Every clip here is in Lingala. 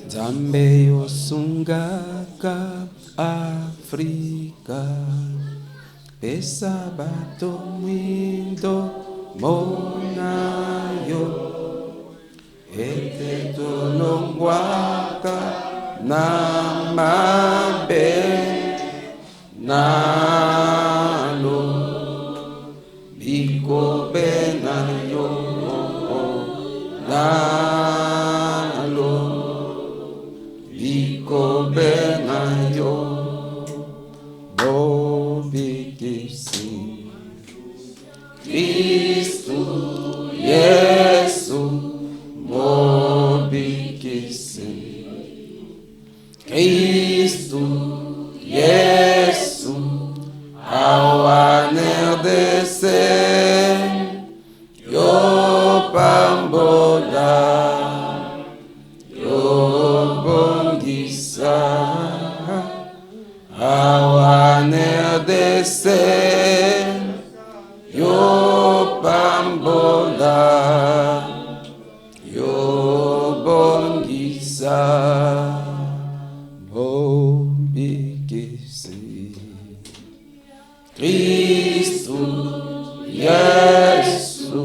Nzambe osungaka Afrika, pesa bato mwindo monayo, ete tolongwaka na mabe nalo, bikobe na yo nalo, bikobe na yo bobikisi. Kristu Yesu mobikisi. Kristu Yesu awanerdese yo pambola yo bongisa awanerdese yo pambola yo bongisa bobikisi. Kristu Yesu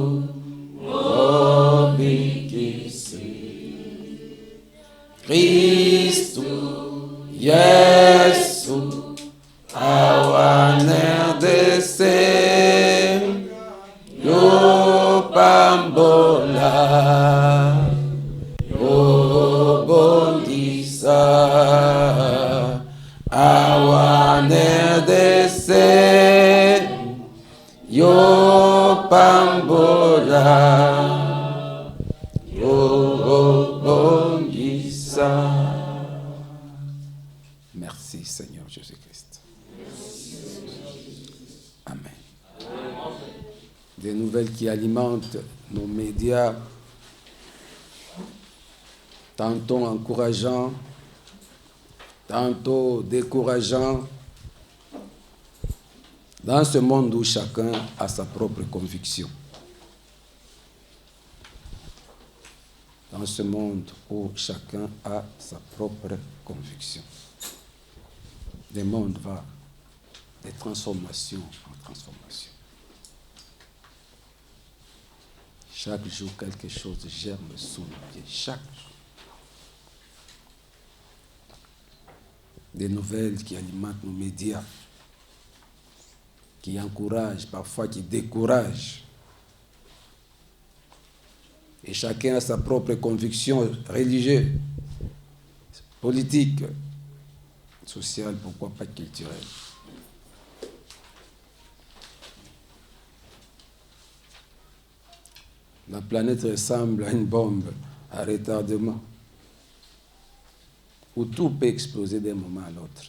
mobikisi. Kristu Yesu awanerdese yo pambola yo bongisa awanerdese yo pambola yo bongisa. Merci Seigneur Jésus-Christ. Amen. Des nouvelles qui alimentent nos médias, tantôt encourageants, tantôt décourageants, dans ce monde où chacun a sa propre conviction. Dans ce monde où chacun a sa propre conviction. Le monde va de transformation en transformation. Chaque jour, quelque chose germe sous nos pieds. Chaque jour. Des nouvelles qui alimentent nos médias, qui encouragent, parfois qui découragent. Et chacun a sa propre conviction religieuse, politique, sociale, pourquoi pas culturelle. La planète ressemble à une bombe à retardement, où tout peut exploser d'un moment à l'autre.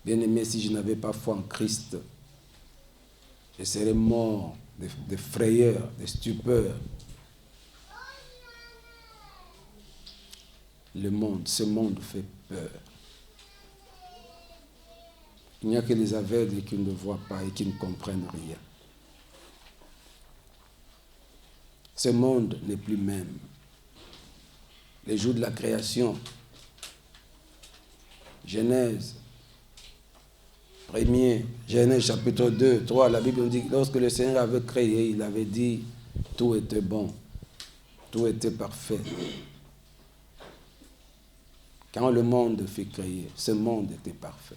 Bien-aimé, si je n'avais pas foi en Christ, je serais mort de frayeur, de stupeur. Ce monde fait peur. Il n'y a que les aveugles qui ne voient pas et qui ne comprennent rien. Ce monde n'est plus même. Les jours de la création, Genèse chapitre 2, 3, la Bible nous dit que lorsque le Seigneur avait créé, il avait dit tout était bon, tout était parfait. Quand le monde fut créé, ce monde était parfait.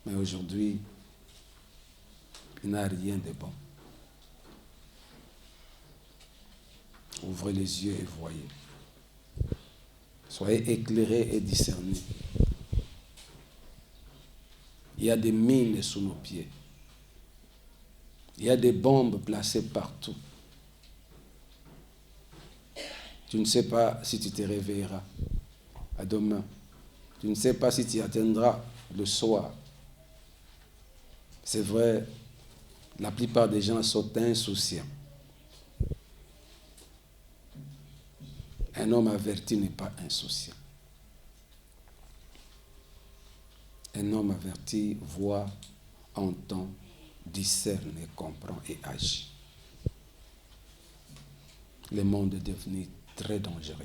Mais aujourd'hui, il n'y a rien de bon. Ouvrez les yeux et voyez. Soyez éclairés et discernés. Il y a des mines sous nos pieds. Il y a des bombes placées partout. Tu ne sais pas si tu te réveilleras à demain. Tu ne sais pas si tu atteindras le soir. C'est vrai, la plupart des gens sont insouciants. Un homme averti n'est pas insouciant. Un homme averti voit, entend, discerne, comprend et agit. Le monde est devenu très dangereux.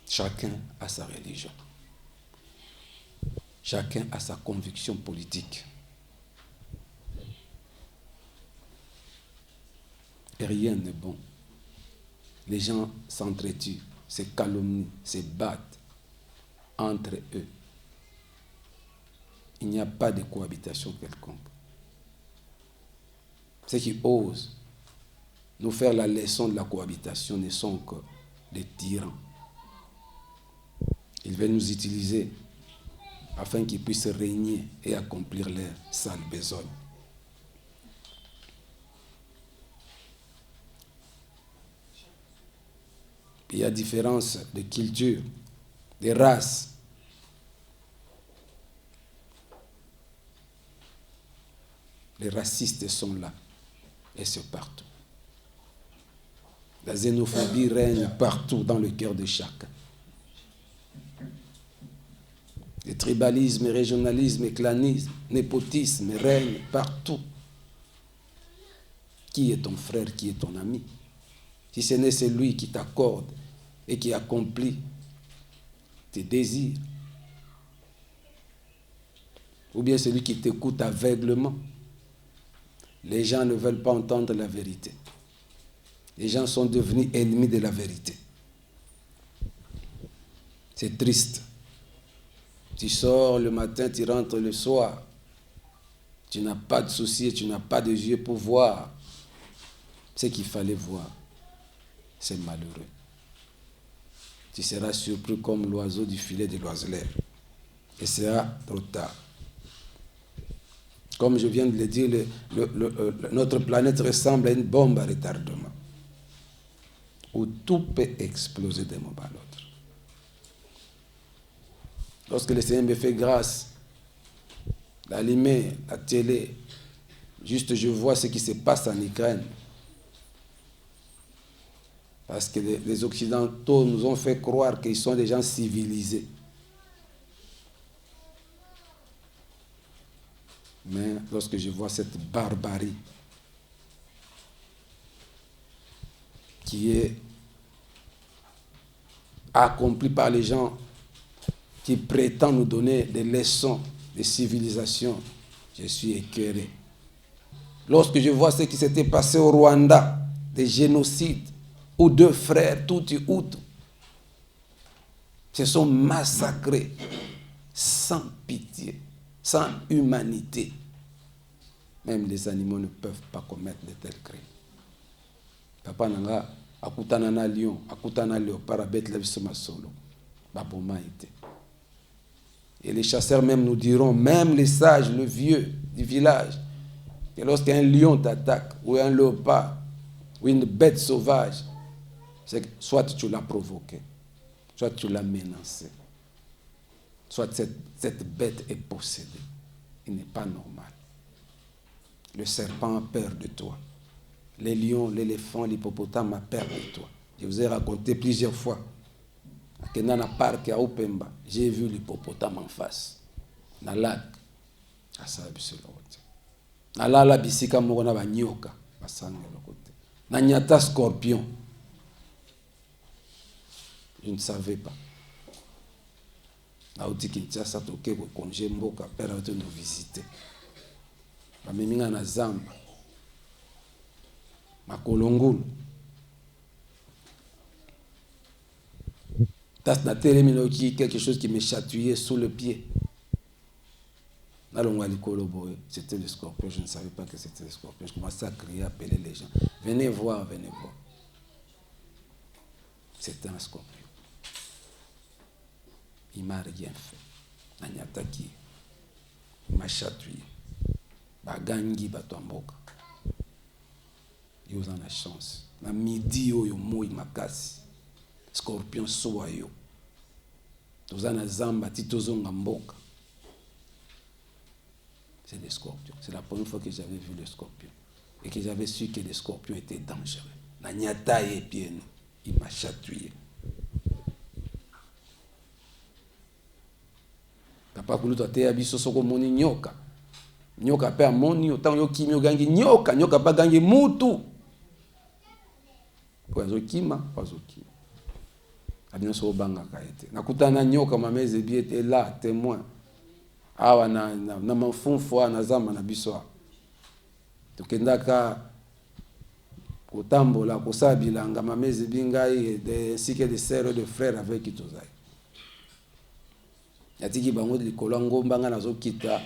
Chacun a sa religion. Chacun a sa conviction politique. Et rien n'est bon. Les gens s'entretuent, se calomnient, se battent entre eux. Il n'y a pas de cohabitation quelconque. Ceux qui osent nous faire la leçon de la cohabitation ne sont que des tyrans. Ils veulent nous utiliser afin qu'ils puissent régner et accomplir leur sale besogne. Il y a différence de culture, de race. Les racistes sont là et c'est partout. La xénophobie règne partout dans le cœur de chacun. Le tribalisme, le régionalisme, le clanisme, le népotisme règnent partout. Qui est ton frère, qui est ton ami? Si ce n'est celui qui t'accorde et qui accomplit tes désirs, ou bien celui qui t'écoute aveuglement. Les gens ne veulent pas entendre la vérité. Les gens sont devenus ennemis de la vérité. C'est triste. Tu sors le matin, tu rentres le soir. Tu n'as pas de soucis, tu n'as pas de yeux pour voir ce qu'il fallait voir. C'est malheureux. Tu seras surpris comme l'oiseau du filet de l'oiseleur. Et ce sera trop tard. Comme je viens de le dire, notre planète ressemble à une bombe à retardement, où tout peut exploser d'un moment à l'autre. Lorsque le Seigneur me fait grâce d'allumer la télé, juste je vois ce qui se passe en Ukraine. Parce que les Occidentaux nous ont fait croire qu'ils sont des gens civilisés. Mais lorsque je vois cette barbarie qui est accomplie par les gens qui prétendent nous donner des leçons de civilisation, je suis écœuré. Lorsque je vois ce qui s'était passé au Rwanda, des génocides, où deux frères, Tutsi Hutu, se sont massacrés sans pitié, sans humanité. Même les animaux ne peuvent pas commettre de tels crimes. Papa nanga akutana na lion, akutana léopard à Beth Levisoma solo. Baboma était. Et les chasseurs même nous diront, même les sages, le vieux du village, que lorsqu'un lion t'attaque, ou un léopard, ou une bête sauvage, c'est que soit tu l'as provoqué, soit tu l'as menacé, soit cette bête est possédée. Il n'est pas normal. Le serpent a peur de toi. Les lions, l'éléphant, l'hippopotame a peur de toi. Je vous ai raconté plusieurs fois. Dans le parc à Opemba, j'ai vu l'hippopotame en face. Dans le lac. Dans la bisika moko na ba nyoka basanga lokote. Na nyata scorpion. Je ne savais pas. Na oti Kinshasa toke ko congé mboka père a nous visiter. Ba meminga na zamba. Makolongulu. Quelque chose qui me chatouillait sous le pied. C'était le scorpion, je ne savais pas que c'était le scorpion. Je commençais à crier, à appeler les gens. Venez voir, venez voir. C'était un scorpion. Il ne m'a rien fait. Il m'a attaqué. Il m'a chatouillé. Bagangi batwamboka. Il y a la chance. Na midi yo moi makasi. Scorpion soyo. Tozana zamba titozonga mboka. C'est des scorpions. C'est la première fois que j'avais vu le scorpion. Et que j'avais su que les scorpions étaient dangereux. La nyata et bien, il m'a chatouillé. Papa kuluto te abiso soko moni nyoka. nyoka pe amoni otango yo kimi ogangi nyoka pa gangi mutu kwa zo kima abino so banga kaete nakutana nyoka mameze biete là témoin awa na mafunfo na zamba na biso tukendaka kotambola kosabilanga mameze bingai de sike de sœurs de frères avec kitozai yatiki bango likolo ngomba nga nazo kita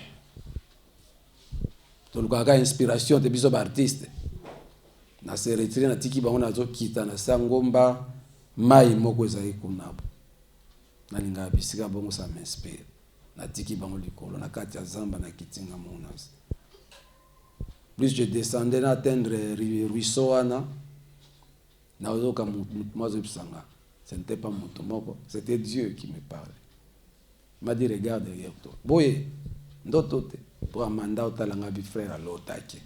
tolukaka inspiration de biso ba artiste na se retire na tiki bango nazo kita na sangomba mai moko ezali kunabo nalinga bisika bongo ça m'inspire na tiki bango likolo na kati ya zamba na kitinga monas plus je descendais na atteindre ruisseau wana na ozoka mazo pisanga ce n'était pas moto moko c'était Dieu qui me parlait. Il m'a dit regarde derrière toi boye ndoto te pour un mandat otalanga bi frère alotaki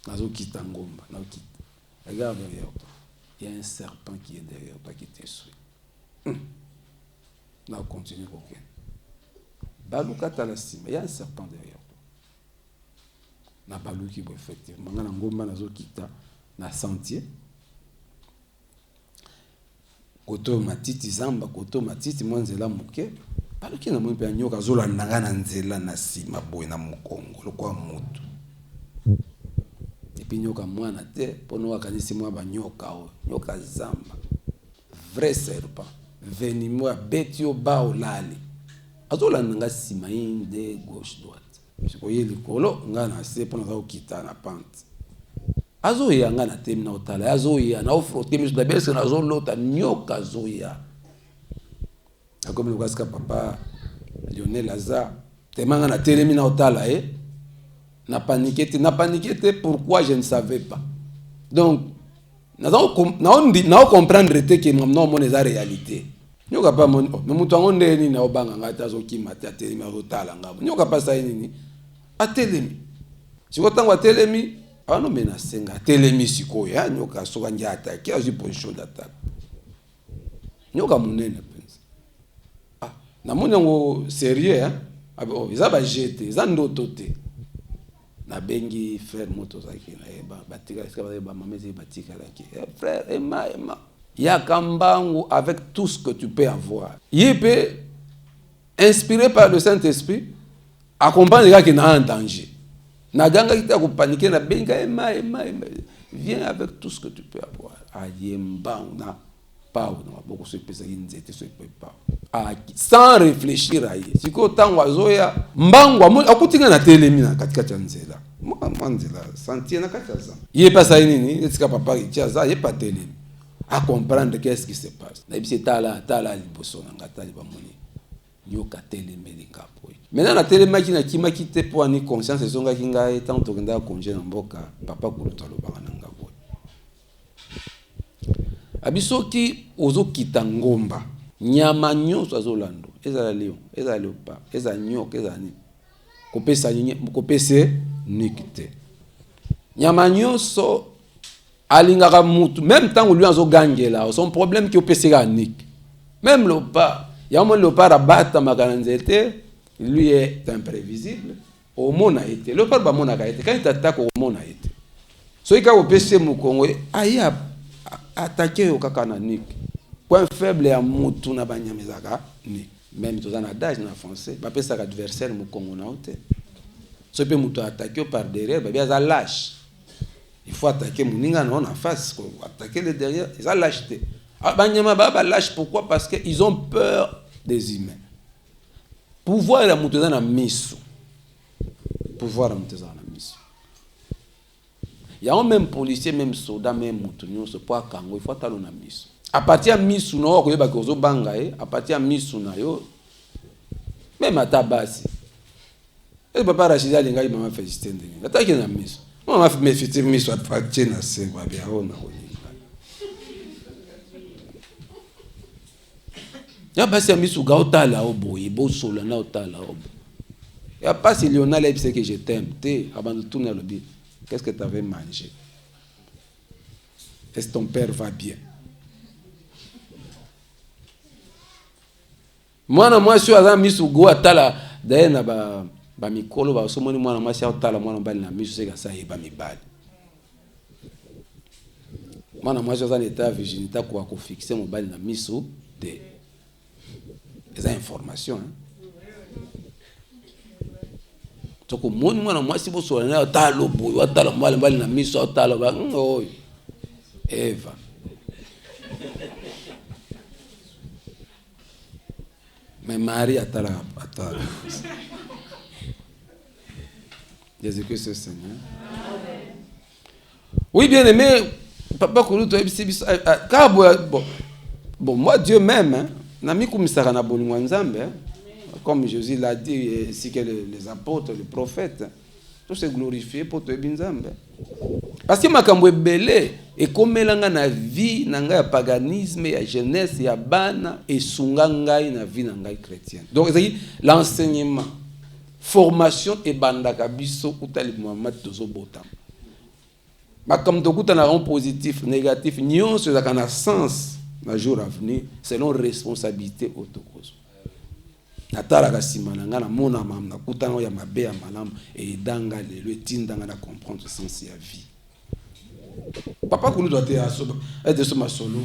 nazo kita ngomba na kita regarde derrière toi il y a un serpent qui est derrière toi qui te suit. Na continue kokene baluka talasima il y a un serpent derrière toi na baluki bo effectivement ngana ngomba nazo kita na sentier koto matiti zamba koto matiti mwanzela muke baluki na mpe nyoka zola nanga na nzela na sima boye na mukongo lokwa mutu epi nyoka mwana te pono wakanisi mwa banyoka o nyoka zamba vrai serpent venimou betio ba olali azola nanga sima inde gauche droite sikoye likolo ngana se pono za okita na pente azoya ngana temi na otala azoya na ofrote miso da bese na zolota nyoka azoya akomi lokasika papa Lionel Aza temanga na telemi na otala na paniqué pourquoi je ne savais pas donc na comprendre te que non mon eza réalité nyoka pa mon mais mutu ngonde ni na obanga ngata azokima te atelemi azotala ngabo nyoka pa sa nini atelemi sikotango atelemi ano mena senga atelemi sikoyo ya nyoka soka njata ki azi position d'attaque nyoka munene penza na monyango sérieux ils ba jeté za ndoto te na bengi frère moto zaki na batika ska ba mamezi batika laki frère Emma ya kambangu avec tout ce que tu peux avoir yépe inspiré par le Saint-Esprit accompagne les gars qui sont en danger na ganga kita ko paniquer na benga Emma viens avec tout ce que tu peux avoir ayembang na pas na beaucoup se pesa nzete se peut pas sans réfléchir à y siko tango azoya mbangwa akutinga na telemi na katikati ya nzela mwanzela sentir na kati ya za yé pas ça nini etika papa itia za yé pas telemi à comprendre qu'est-ce qui se passe na bisi tala liboso na ngata li bamoni nyoka telemi lingapo maintenant na telemi ki na kima ki te po ani conscience zonga ki ngai tant to kenda congé na mboka papa kuluto lobanga na ngabo abisoki ozo kita ngomba nyama nyonso azolando ezala lion ezala léopard ezala nyoka ezala ni kopese nikite nyama nyonso alingaka mutu même tant lui azogangela son problème qui opeseka nik même léopard yamo léopard abata makananzete lui est imprévisible au mona été léopard ba mona ka été quand il t'attaque au mona été so ika opese mukongo aya attaquer au kaka na nik point faible ya mutu na banyamezaka ni même tous en adage na français ba pesa ka adversaire mukongo na ote so pe mutu attaquer par derrière ba bien lâche il faut attaquer muninga non en face ko attaquer le derrière ils ont lâcheté banyama ba lâche pourquoi parce que ils ont peur des humains pouvoir la mutu na miso pouvoir la mutu na miso il y a même policier même soldat même mutu nyonso po akango il faut talo na miso à partir de misu no ko yeba ko zo banga à partir de misu na yo même ata basi et papa Rachida linga mama féliciter ndenge ataki na misu mama me féliciter misu apatche na se ba bia ona ko ya basi misu ga otala oboye bo solo na otala obo ya pas Lionel il sait que je t'aime te avant de tourner le billet qu'est-ce que tu avais mangé est-ce ton père va bien mwana mwasi aza misu go atala d'ailleurs na ba mikolo ba somoni mwana mwasi aotala mwana mbali na miso seka sa yeba mibali mwana mwasi oza na état virginité kwa ko fixer mobali na miso de des informations toko moni mwana mwasi bosola na otala boyo otala mwana mbali na miso otala ba oyo Eva mais Marie atala. Jésus-Christ est Seigneur. Oui, bien aimé, papa Koulouto, bon, moi Dieu m'aime, hein. Nami kumisaka na bolingo nzambe, comme Jésus l'a dit, ainsi que les apôtres, les prophètes, tout se glorifier pour te binzambe. Parce que makambo ebele ekomelanga na vie na ngai ya paganisme ya jeunesse ya bana esunga ngai na vie na ngai chrétienne. Donc c'est l'enseignement, formation et bandaka biso utali Muhammad tozo botam. Makambo kuta na rond positif, négatif, nyonso za kana sens na jour à venir selon responsabilité autokozo. Natala kasima na nga na mona mam na kutana ya mabe ya malamu et danga le tindanga na comprendre le sens ya vie. Papa Koulouto être sur ma solo.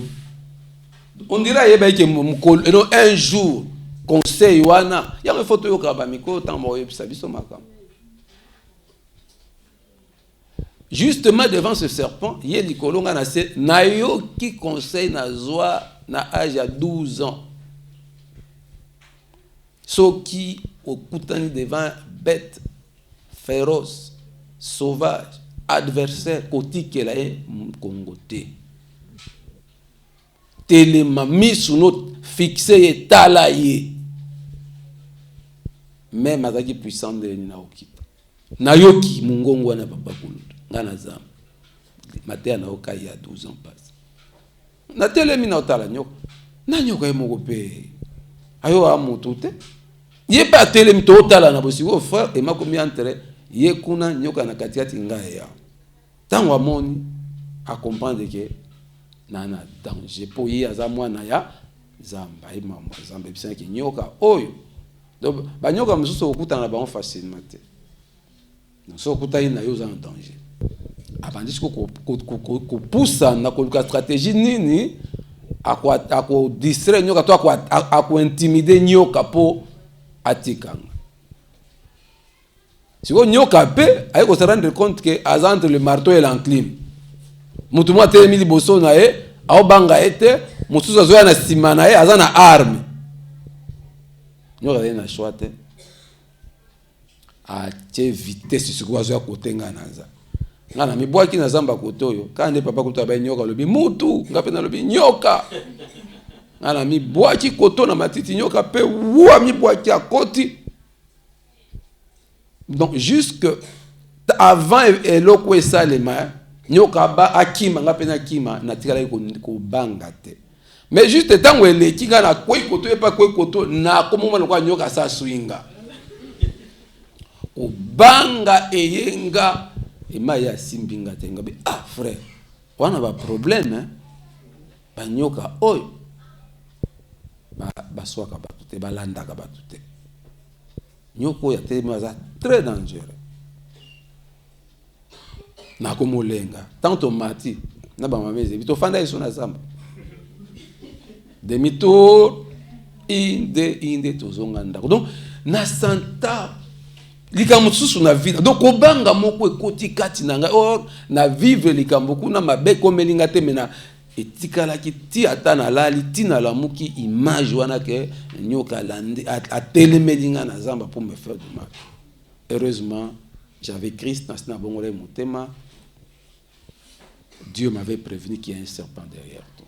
On dirait un jour conseil wana ya me photo yo kaba miko tambo yebisa biso makam. Justement devant ce serpent, il y a likolonga na se nayo qui conseille na zoa na âge à 12 ans. Ceux qui okutani devant bête féroce, sauvage, adversaire, koti kelae kongote. Telema misunot fixé et talaye. Même azaki puissant de na okita. Nayoki mungongo na papa Koulouto. Ngana zam. Matea na okai ya 12 ans passe. Na telemi na otala nyoko. Na nyoko emoko pe. Ayo amutu te. Ye pa telemi to otala na bosiko frère et makomi entre ye kuna nyoka na katiati ngaye ya. Tango amoni a comprendre que nana danger po ye aza mwana ya zamba e mama zamba bisa ki nyoka oyo. Donc ba nyoka mususu okuta na ba facilement te. Donc so okuta ina yo za en danger. Abandisi ko poussa na ko stratégie nini ako distraire nyoka to ako intimider nyoka po atikanga. Si vous nyoka pe, aye ko se rendre compte que entre le marteau et l'enclume. Mutu mo telemi liboso na ye, ao banga ete, mususu azoya na sima na ye, aza na arme. Nyoka ye na choix te. A tie vitesse siko azoya kotenga naza. Ngana mi bwaki na zamba kotoyo, kande papa kuto ba nyoka lobi mutu, ngape na lobi nyoka. Ngana mi bwaki koto na matiti nyoka pe, wa mi bwaki akoti. Donc jusque avant eloko esalema nyoka ba akima ngape na kima na tikala ko banga te. Mais juste tango eleki nga na koi koto e pa koi koto na komoma lokwa nyoka sa swinga. Ko banga eyenga emaya simbinga te ngabe frère wana ba problème hein ba nyoka oyo ba swaka ba te balanda ka ba te. Nyoko ya telemaza très dangereux. Na komolenga tanto mati na ba mameze bito fanda iso na zamba. Demi tour inde tozonga ndako. Donc na santa likambo susu na vida. Donc obanga moko ekoti kati na nga or na vivre likambo kuna mabe komelinga te mena etikala ki ti ata na lali ti na lamuki image wana ke nyoka lande a telemelinga na zamba pour me faire du mal. Heureusement, j'avais Christ dans na bongole motema. Dieu m'avait prévenu qu'il y a un serpent derrière toi.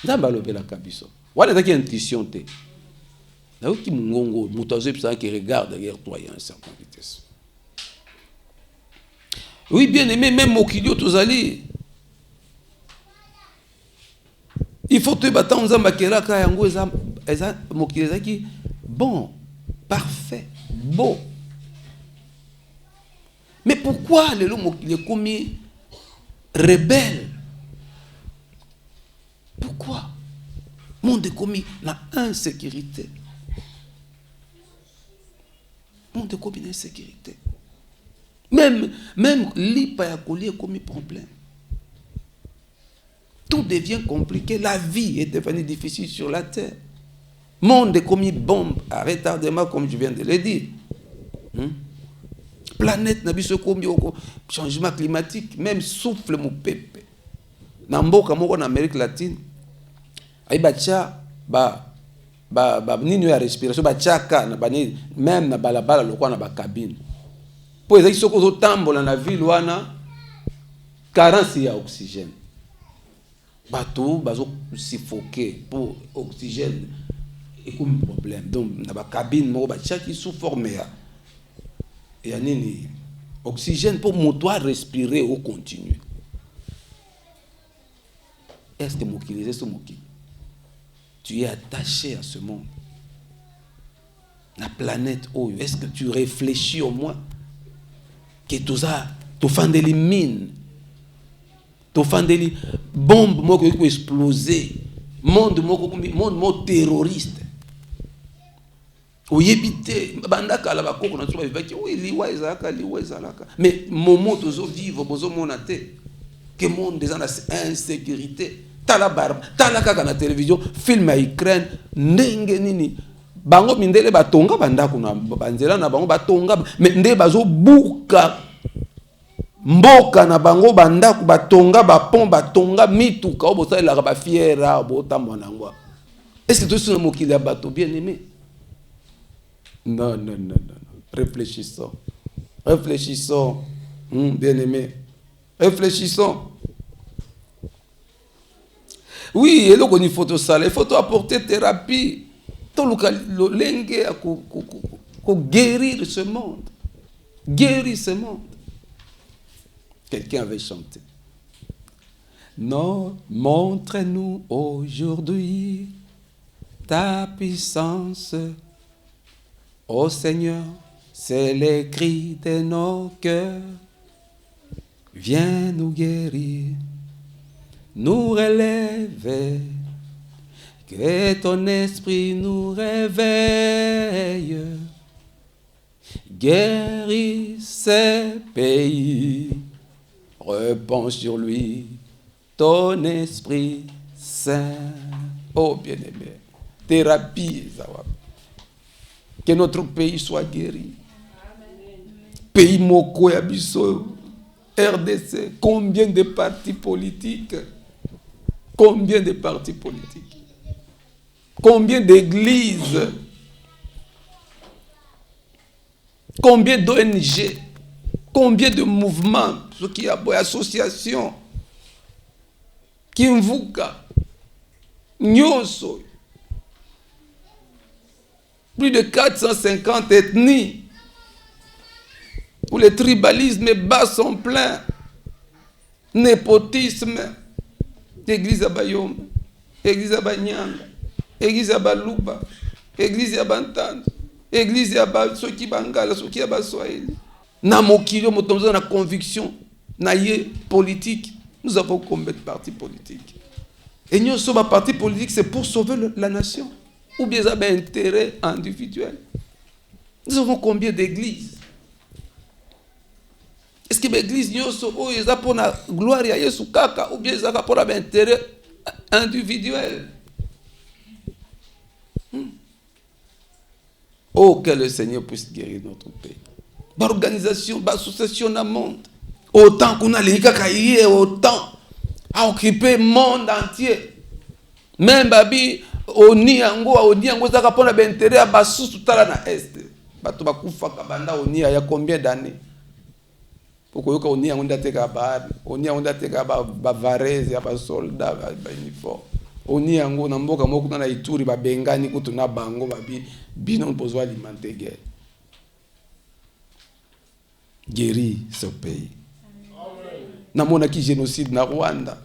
Nzamba lobela kabiso. Wala taki intuition te. Na ki mungongo mutazo pisa qui regarde derrière toi il y a un serpent qui te suit. Oui, bien aimé, même mokilio tozali il faut te battre en zamba kelaka yango eza mokileza ki bon, parfait, beau. Mais pourquoi le mokile komi rebelle? Pourquoi? Monde est commis la insécurité. monde comme une insécurité. Même l'ipa ya collier comme un problème. Tout devient compliqué. La vie est devenue difficile sur la terre. Monde est comme une bombe à retardement, comme je viens de le dire. Planète n'a pas comme changement climatique, même souffle mon pépé. Dans mboka moko en Amérique latine, ay bacha nini ya respiration bachaka na bani même na balabala lokwa na ba cabine. Po ezaki soko zo tambola na ville wana carence ya oxygène. Bateau bazo suffoquer pour oxygène et comme problème. Donc na ba cabine moko bachaki sous forme ya nini oxygène pour moteur respirer ou continuer. Est-ce que mokili c'est mokili? Tu es attaché à ce monde. La planète Oyo, est-ce que tu réfléchis au moins que tout ça, tu fais des mines, tu fais des bombes qui ont explosé, monde terroriste. Oyebite bandaka la bakoko na tsoba bivaki oui liwa ezalaka mais momo tozo vivre bozo monate que monde des en insécurité tala barba tala kaka na télévision film à Ukraine ndenge nini bango mindele batonga bandako na banzela na bango batonga mais nde bazo buka mboka na bango bandako batonga ba pont batonga mituka obota la ba fiera bota mwanangwa. Est-ce que tu es mokili ya bato bien aimé? Non. Réfléchissons. Bien-aimés. Réfléchissons. Oui, et là, il faut apporter thérapie. Tout le lengue à guérir ce monde. Guérir ce monde. Quelqu'un avait chanté. Non, montre-nous aujourd'hui ta puissance. Ô Seigneur, c'est les cris de nos cœurs. Viens nous guérir, nous relever, que ton esprit nous réveille. Guéris ce pays, répands sur lui ton esprit saint. Oh bien-aimé, thérapie, Zawab. Que notre pays soit guéri. Pays moko ya biso, RDC, combien de partis politiques? Combien de partis politiques? Combien d'églises? Combien d'ONG? Combien de mouvements? Ce qui a des associations? Kimvuka, Nyonso. Plus de 450 ethnies où les tribalismes bas sont pleins. Népotisme. Église à Bayom, église à Banyanga, église à Baluba, église à Bantanda, église à Soki Bangala, Soki à Baswahili. Na mokilo motomzo na conviction, na yé politique. Nous avons combien de partis politiques? Et nous sommes un parti politique, c'est pour sauver la nation. Ou bien ça a un intérêt individuel. Nous avons combien d'églises? Est-ce que l'église est pour la gloire à Yesu Kaka ou bien ça pour un intérêt individuel? Oh, que le Seigneur puisse guérir notre pays. L'organisation, l'association dans le monde. Autant qu'on a les cacaïers, autant à occuper le monde entier. Même babi oni yango zaka pona bentérêt à basusu tala na est. Bato bakufa kabanda oni ya combien d'années? Pourquoi yoka oni yango ndateka ba oni yango ndateka ba varese ya ba soldat ba uniforme. Oni yango na mboka moko na Ituri ba bengani kutu na bango babi bino besoin alimenter guerre. Guérir ce pays. Namona ki génocide na Rwanda.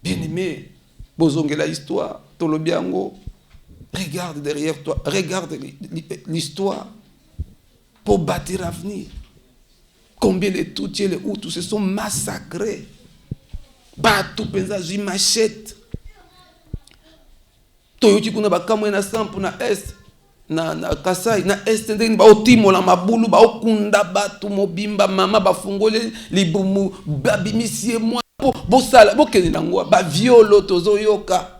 Bien-aimé, bozongela histoire, tolobiango. Regarde derrière toi, regarde l'histoire pour bâtir l'avenir. Combien de Tutsis et les Hutus se sont massacrés. Batou penzaji machette. Toyoki kuna bakamwe na sampu na est. na Kasai na este ndenge ba otimola mabulu ba okunda batu mobimba mama bafungole libumu babimisie moi bo sala bo kende nango ba violo tozoyoka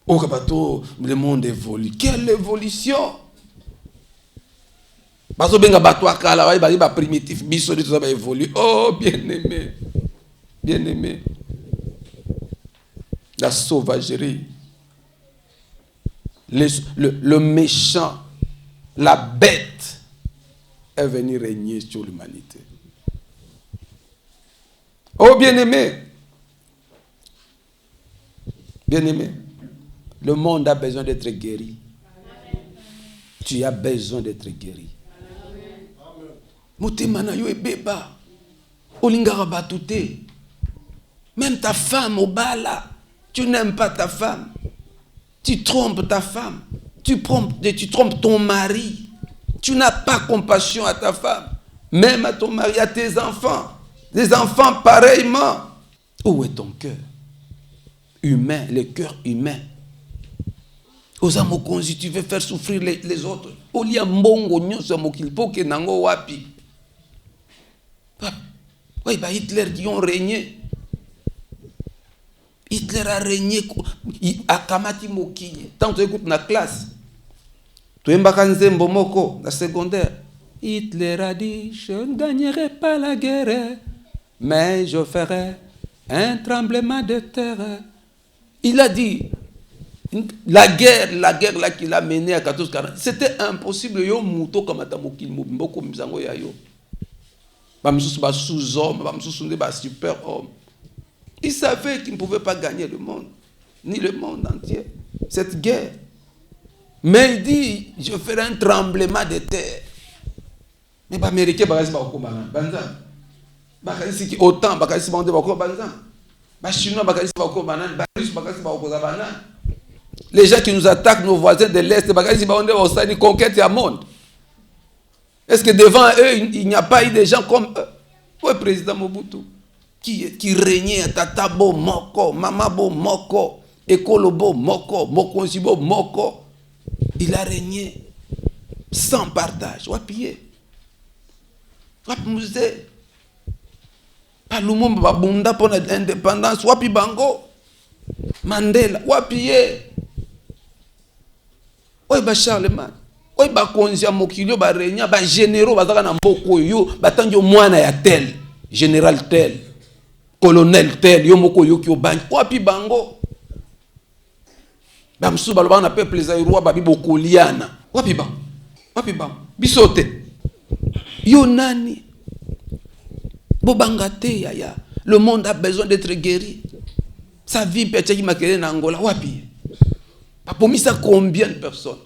au bateau, le monde évolue. Quelle évolution! Baso benga bateau akala, ba primitif, biso tout ça va évoluer. Oh, bien-aimé. Bien-aimé. La sauvagerie. Le méchant, la bête est venu régner sur l'humanité. Oh, bien-aimé. Bien-aimé. Le monde a besoin d'être guéri. Tu as besoin d'être guéri. Motemana yo ebeba. Olingara batute. Même ta femme au bala. Tu n'aimes pas ta femme. Tu trompes ta femme. Tu trompes ton mari. Tu n'as pas compassion à ta femme. Même à ton mari, à tes enfants. Les enfants pareillement. Où est ton cœur? Humain, le cœur humain. Oza mokonzi, tu veux faire souffrir les autres. Olia mbongo nyonso mokilipo ke nango wapi. Oui, bah Hitler qui ont régné. Hitler a régné à Kamati Moki. Tant que tu écoutes la classe, tu es Mbakanzembo Moko, la secondaire. Hitler a dit, je ne gagnerai pas la guerre, mais je ferai un tremblement de terre. Il a dit, la guerre là qu'il a menée à 1440, c'était impossible. Yo muto kamata mokili mboko mizango ya yo. Ba msusu ba sous-homme, ba msusu ba super-homme. Il savait qu'il ne pouvait pas gagner le monde, ni le monde entier. Cette guerre. Mais il dit, je ferai un tremblement de terre. Mais les Américains, ils ne vont pas faire autant, ils ne vont pas faire les Chinois, ils ne vont pas faire les Russes, ils ne vont pas faire. Les gens qui nous attaquent, nos voisins de l'Est, ils vont faire une conquête du monde. Est-ce que devant eux, il n'y a pas eu des gens comme eux? Oui, président Mobutu, qui régnait, Tatabo Moko, Mamabo Moko, Ekolobo Moko, Mokonzibo Moko. Il a régné sans partage. Wapiye. Wapmuze. Palumumba Bunda pour l'indépendance. Wapi Bango. Mandela. Wapiye. Oye ba Charlemagne. Oye ba konzia mokilio ba régna ba généraux bazaka na mboko yo batangi mwana ya tel, général tel, colonel tel, yo moko yo ki obangi. Wapi Bango. Bamsu baloba na peuple zairwa babi bokoliana. Wapi ba? Wapi ba? Bisote. Yo nani? Bobangate yaya. Le monde a besoin d'être guéri. Sa vie peut être makele na Angola. Wapi? Bapomisa combien de personnes?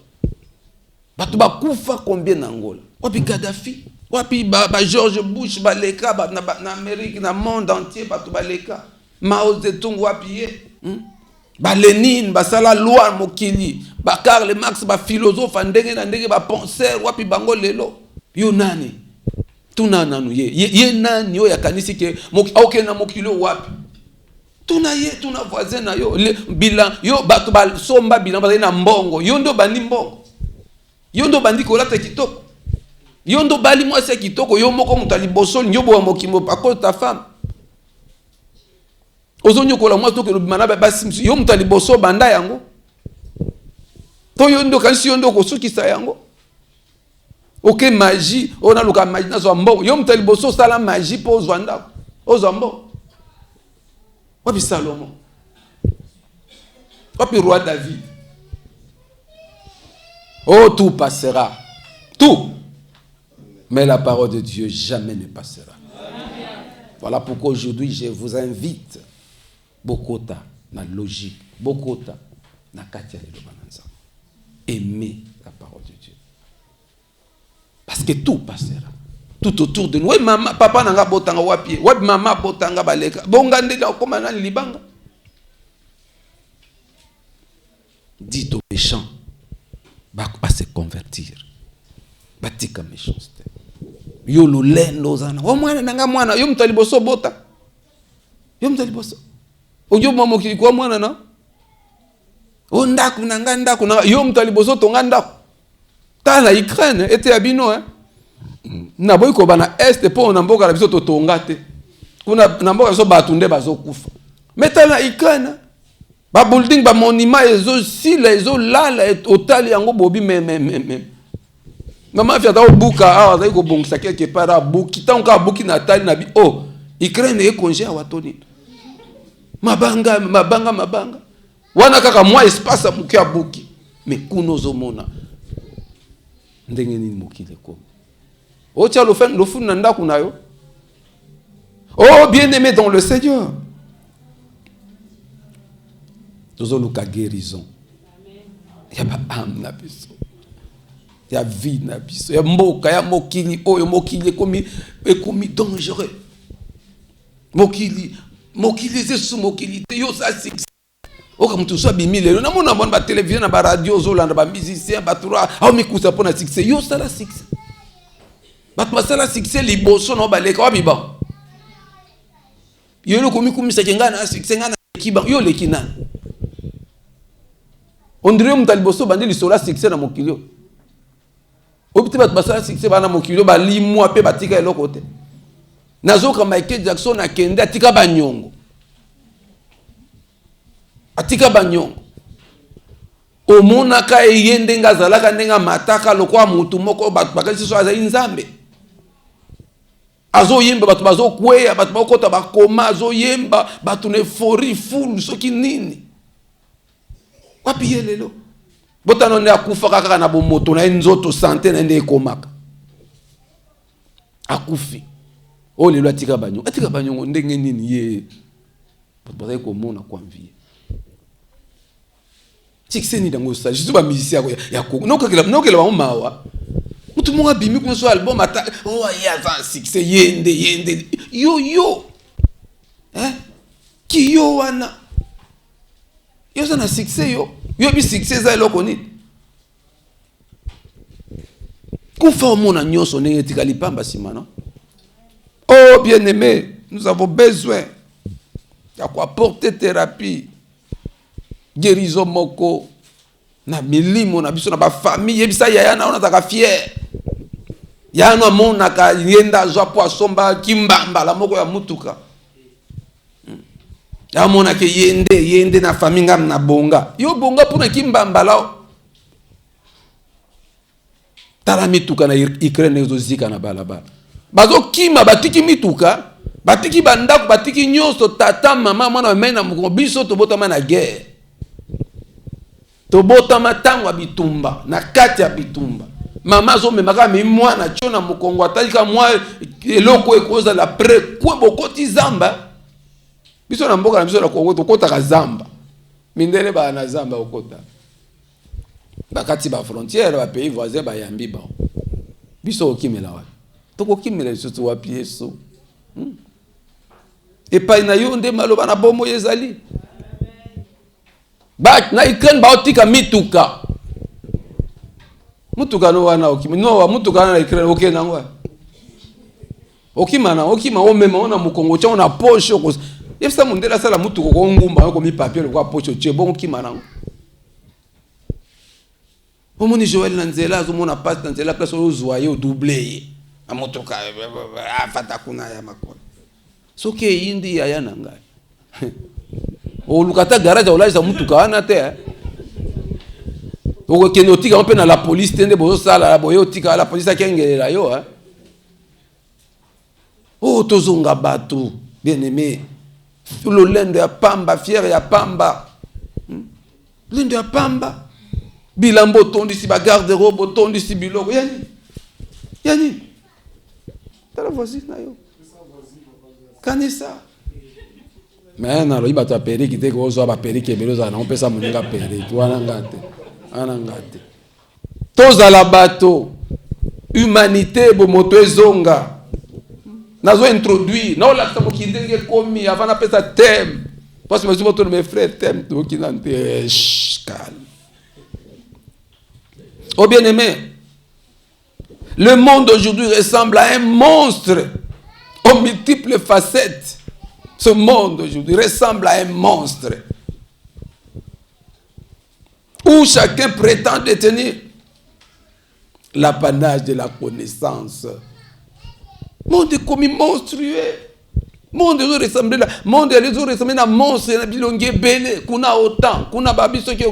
Batu bakufa combien na Angola? Wapi Gaddafi? Wapi ba George Bush baleka na Amérique na monde entier batu baleka. Mao Zedong wapi? Ba Lénine, ba sala loi mokili, ba Karl Marx, ba philosophe ndenge na ndenge ba penseur wapi bango lelo. Yo nani? Tuna nanu ye nani yo yakanisi ke auke na mokilo wapi? Tuna ye tuna voisin na yo bilan yo batu ba somba bilan ba na mbongo. Yo ndo bandi mbongo. Yo ndo bandi kolata kitoko. Yo ndo bali mwasi kitoko yo moko mutali bosol nyobo wa mokimo pa ta femme. Ozonyo kola mwa to ke lobimana ba simsi yo mutali boso banda yango to yo ndo kanisi yo ndo ko sukisa yango oke magie ona luka magie na zo mbongo yo mutali boso sala magie po zwanda ozambo wapi Salomon wapi roi David. Oh, tout passera, tout, mais la parole de Dieu jamais ne passera. Voilà pourquoi aujourd'hui je vous invite Bokota, na logique, Bokota, na katia de l'Obananza. Aimez la parole de Dieu. Parce que tout passera. Tout autour de nous. Oui, maman, papa nanga botanga wapi. Oui, maman botanga baleka. Bongande la komana libanga. Dites aux méchants, va se convertir. Batika méchanceté. Yo lo lendo zana. Wa mwana nanga mwana, yo mtaliboso bota. Yo mtaliboso. Ojo mama kilikuwa mwana na O ndaku nanga ndaku na yo mutali boso tonga ndaku. Ta na Ukraine ete abino na boy ko bana est po na mboka la biso to tonga te. Kuna na mboka so batunde bazo kufa. Meta na Ukraine ba building ba monument ezo sila ezo lala otali yango bobi même. Mama fia ta obuka awa ko bongisa quelque part abuki tanka abuki na tali na bi Ukraine e congé a watoni. Mabanga. Wana kaka mwa espace amuki abuki. Mais kuno zomona. Ndenge nini mokile ko. Ocha lo fu na ndaku na yo. Oh bien-aimé dans le Seigneur. Tozoluka guérison. Ya ba âme na biso. Ya vie na biso. Ya mboka ya mokili oyo mokili ekomi dangereux. Mokili zesu mokili te yo sa six. Oka mutu so bimi lelo na mona ba télévision na ba radio zolanda ba musicien ba tura au mikusa pona succès yo sa la succès. Bat masala succès liboso no baleka wa biba. Yo ko mikumisa kenga na succès ngana kiba yo lekina. On dirait mutu liboso bandi lisola succès na mokili. Obiti bat masala succès bana mokili ba limwa pe batika eloko te. Nazoka Michael Jackson akende atika banyongo. Atika banyongo. Omona ka yende ngazalaka ndenga mataka lokwa mutu moko bakasi so aza nzambe. Azo yemba batu bazo kweya batu bakota bakoma azo yemba batu ne fori full soki nini. Wapi yelelo. Botano ne akufa kaka na bomoto na nzoto santé na ndé komaka. Akufi. Oh lelo atika banyo ndenge nini ye botbaza komona kwa mvie tikiseni dango sa jitu ba musicien ya ko nokela ba mawa mutu monga bimi ko so album ata ya za succès yende yo ki yo wana yo sana succès yo bi succès za eloko ni kufa mona nyoso ndenge tikali pamba simana. Oh bien-aimé, nous avons besoin d'apporter thérapie, guérison moko, na milimo na biso na ba famille yebisa yaya na ona taka fier. Ya no mona ka yenda zo po asomba kimbamba la moko ya mutuka. Ya mona ke yende na famille ngam na bonga. Yo bonga puna kimbamba la. Tala mituka na Ukraine zo zika na balabala. Bazo kima batiki mituka, batiki bandako, batiki nyonso tata mama mwana mena muko biso tobotama na guerre. Tobotama tango bitumba na kati ya bitumba. Mama zo memaka mi mwana chona mukongo atalika mwa eloko ekoza la pre kwe bokoti zamba. Biso na mboka na biso na Kongo tokota ka zamba. Mindele ba na zamba okota. Bakati ba frontière ba pays voisins ba yambi ba. Biso okimela wa. Toko kimela surtout wa pieso. Et pas na yo nde maloba na bomo yezali. Ba na ikan ba otika mituka. Mutuka no wana okima. No mutuka na ikran okena ngwa. Okima o mema ona mukongo cha ona poche ko. Yefsa mundela sala mutuko ko ngumba ko mi papier ko poche che bon okima na. Omoni Joël Nanzela zo mona passe Nanzela place o zoyer o doubler. Amotoka afata kuna ya makoni soke indi ya nanga o lukata garage olaza mutuka ana te o kenotika on pe na la police tende bozo sala boyo tika la police akengelela yo o tozonga bato bien-aimé lo lendo ya pamba fier ya pamba lendo ya pamba bilambo tondi si ba garde robe tondi si biloko yani la voisine na yo kanisa mais na loyi bato ya periki te ko zo ba periki beloza na on pesa moninga periki wana ngate tozala bato humanité bo moto ezonga nazo introduire na ola sa mokindenge komi avant na pesa thème parce que moi mes frères thème to kinante calme. Oh bien-aimé, le monde aujourd'hui ressemble à un monstre aux multiples facettes. Ce monde aujourd'hui ressemble à un monstre. où chacun prétend détenir l'apanage de la connaissance. Monde comme monstrueux. Monde les ressemblé là, monde les ressemblé na monstre na bilonge belé, kuna autant, kuna babiso ki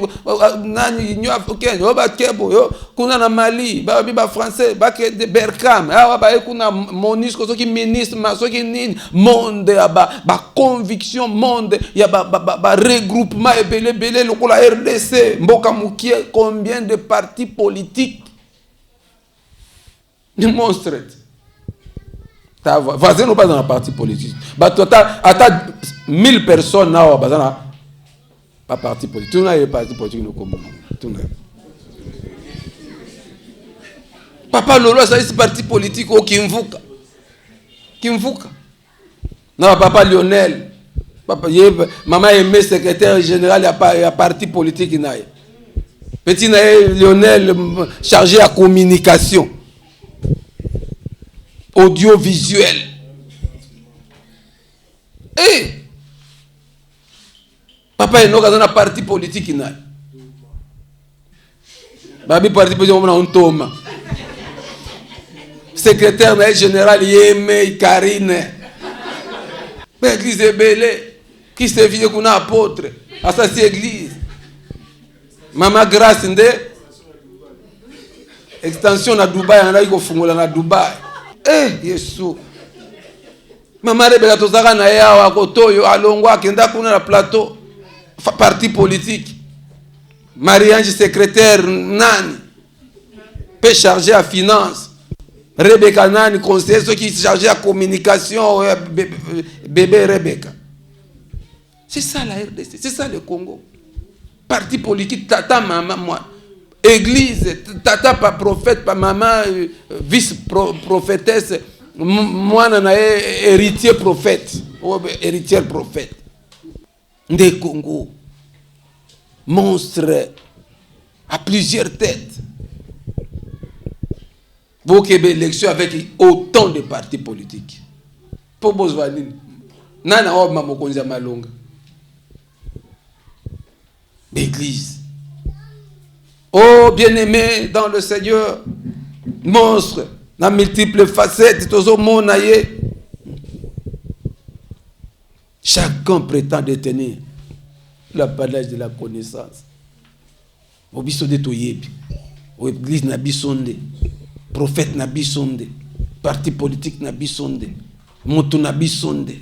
nani Union africaine, yo ba kebo yo, kuna na Mali, babi ba français, ba ke de Berkam, ba kuna monisco so ki ministre, so ki nini, monde ba conviction, monde ya ba regroupement belé lokola RDC, mboka mukie, combien de partis politiques du monstre. Voisin n'est pas dans la partie politique. Attends 1000 personnes là, pas parti politique. Tout le monde est parti politique. Papa Lolo, ça c'est parti politique au Kimvuka. Non, papa Lionel. Maman aimé secrétaire général, il y a parti politique. Petit Lionel chargé à communication. Audiovisuel. Papa est dans un parti politique. Babi parti politique, on a un tome. Secrétaire général, Yémé, Karine. L'église est belle. Qui se vit qu'on a apôtre. À ça, c'est l'église. Maman Grâce, extension à Dubaï, on a eu à Dubaï. Yesu. Maman Rebecca tozaka na yawa kotoyo alongwa kenda kuna na plateau parti politique. Marie-Ange secrétaire nani peut chargé à finance. Rebecca nani conseiller ceux qui chargé à communication bébé Rebecca. C'est ça la RDC, c'est ça le Congo. Parti politique tata maman moi. Église, tata pas prophète, pas maman vice-prophétesse, moi nana héritier prophète, héritière prophète. Des Congo, monstre à plusieurs têtes. Vous avez élection avec autant de partis politiques. Pour Bozwanine, nana obma mokonza malonga. L'église. Oh, bien-aimé dans le Seigneur, monstre, dans multiples facettes, chacun prétend détenir l'apanage de la connaissance. Obisode toyebi, l'église n'a bisonde, prophète n'a bisonde, parti politique n'a bisonde, moto n'a bisonde,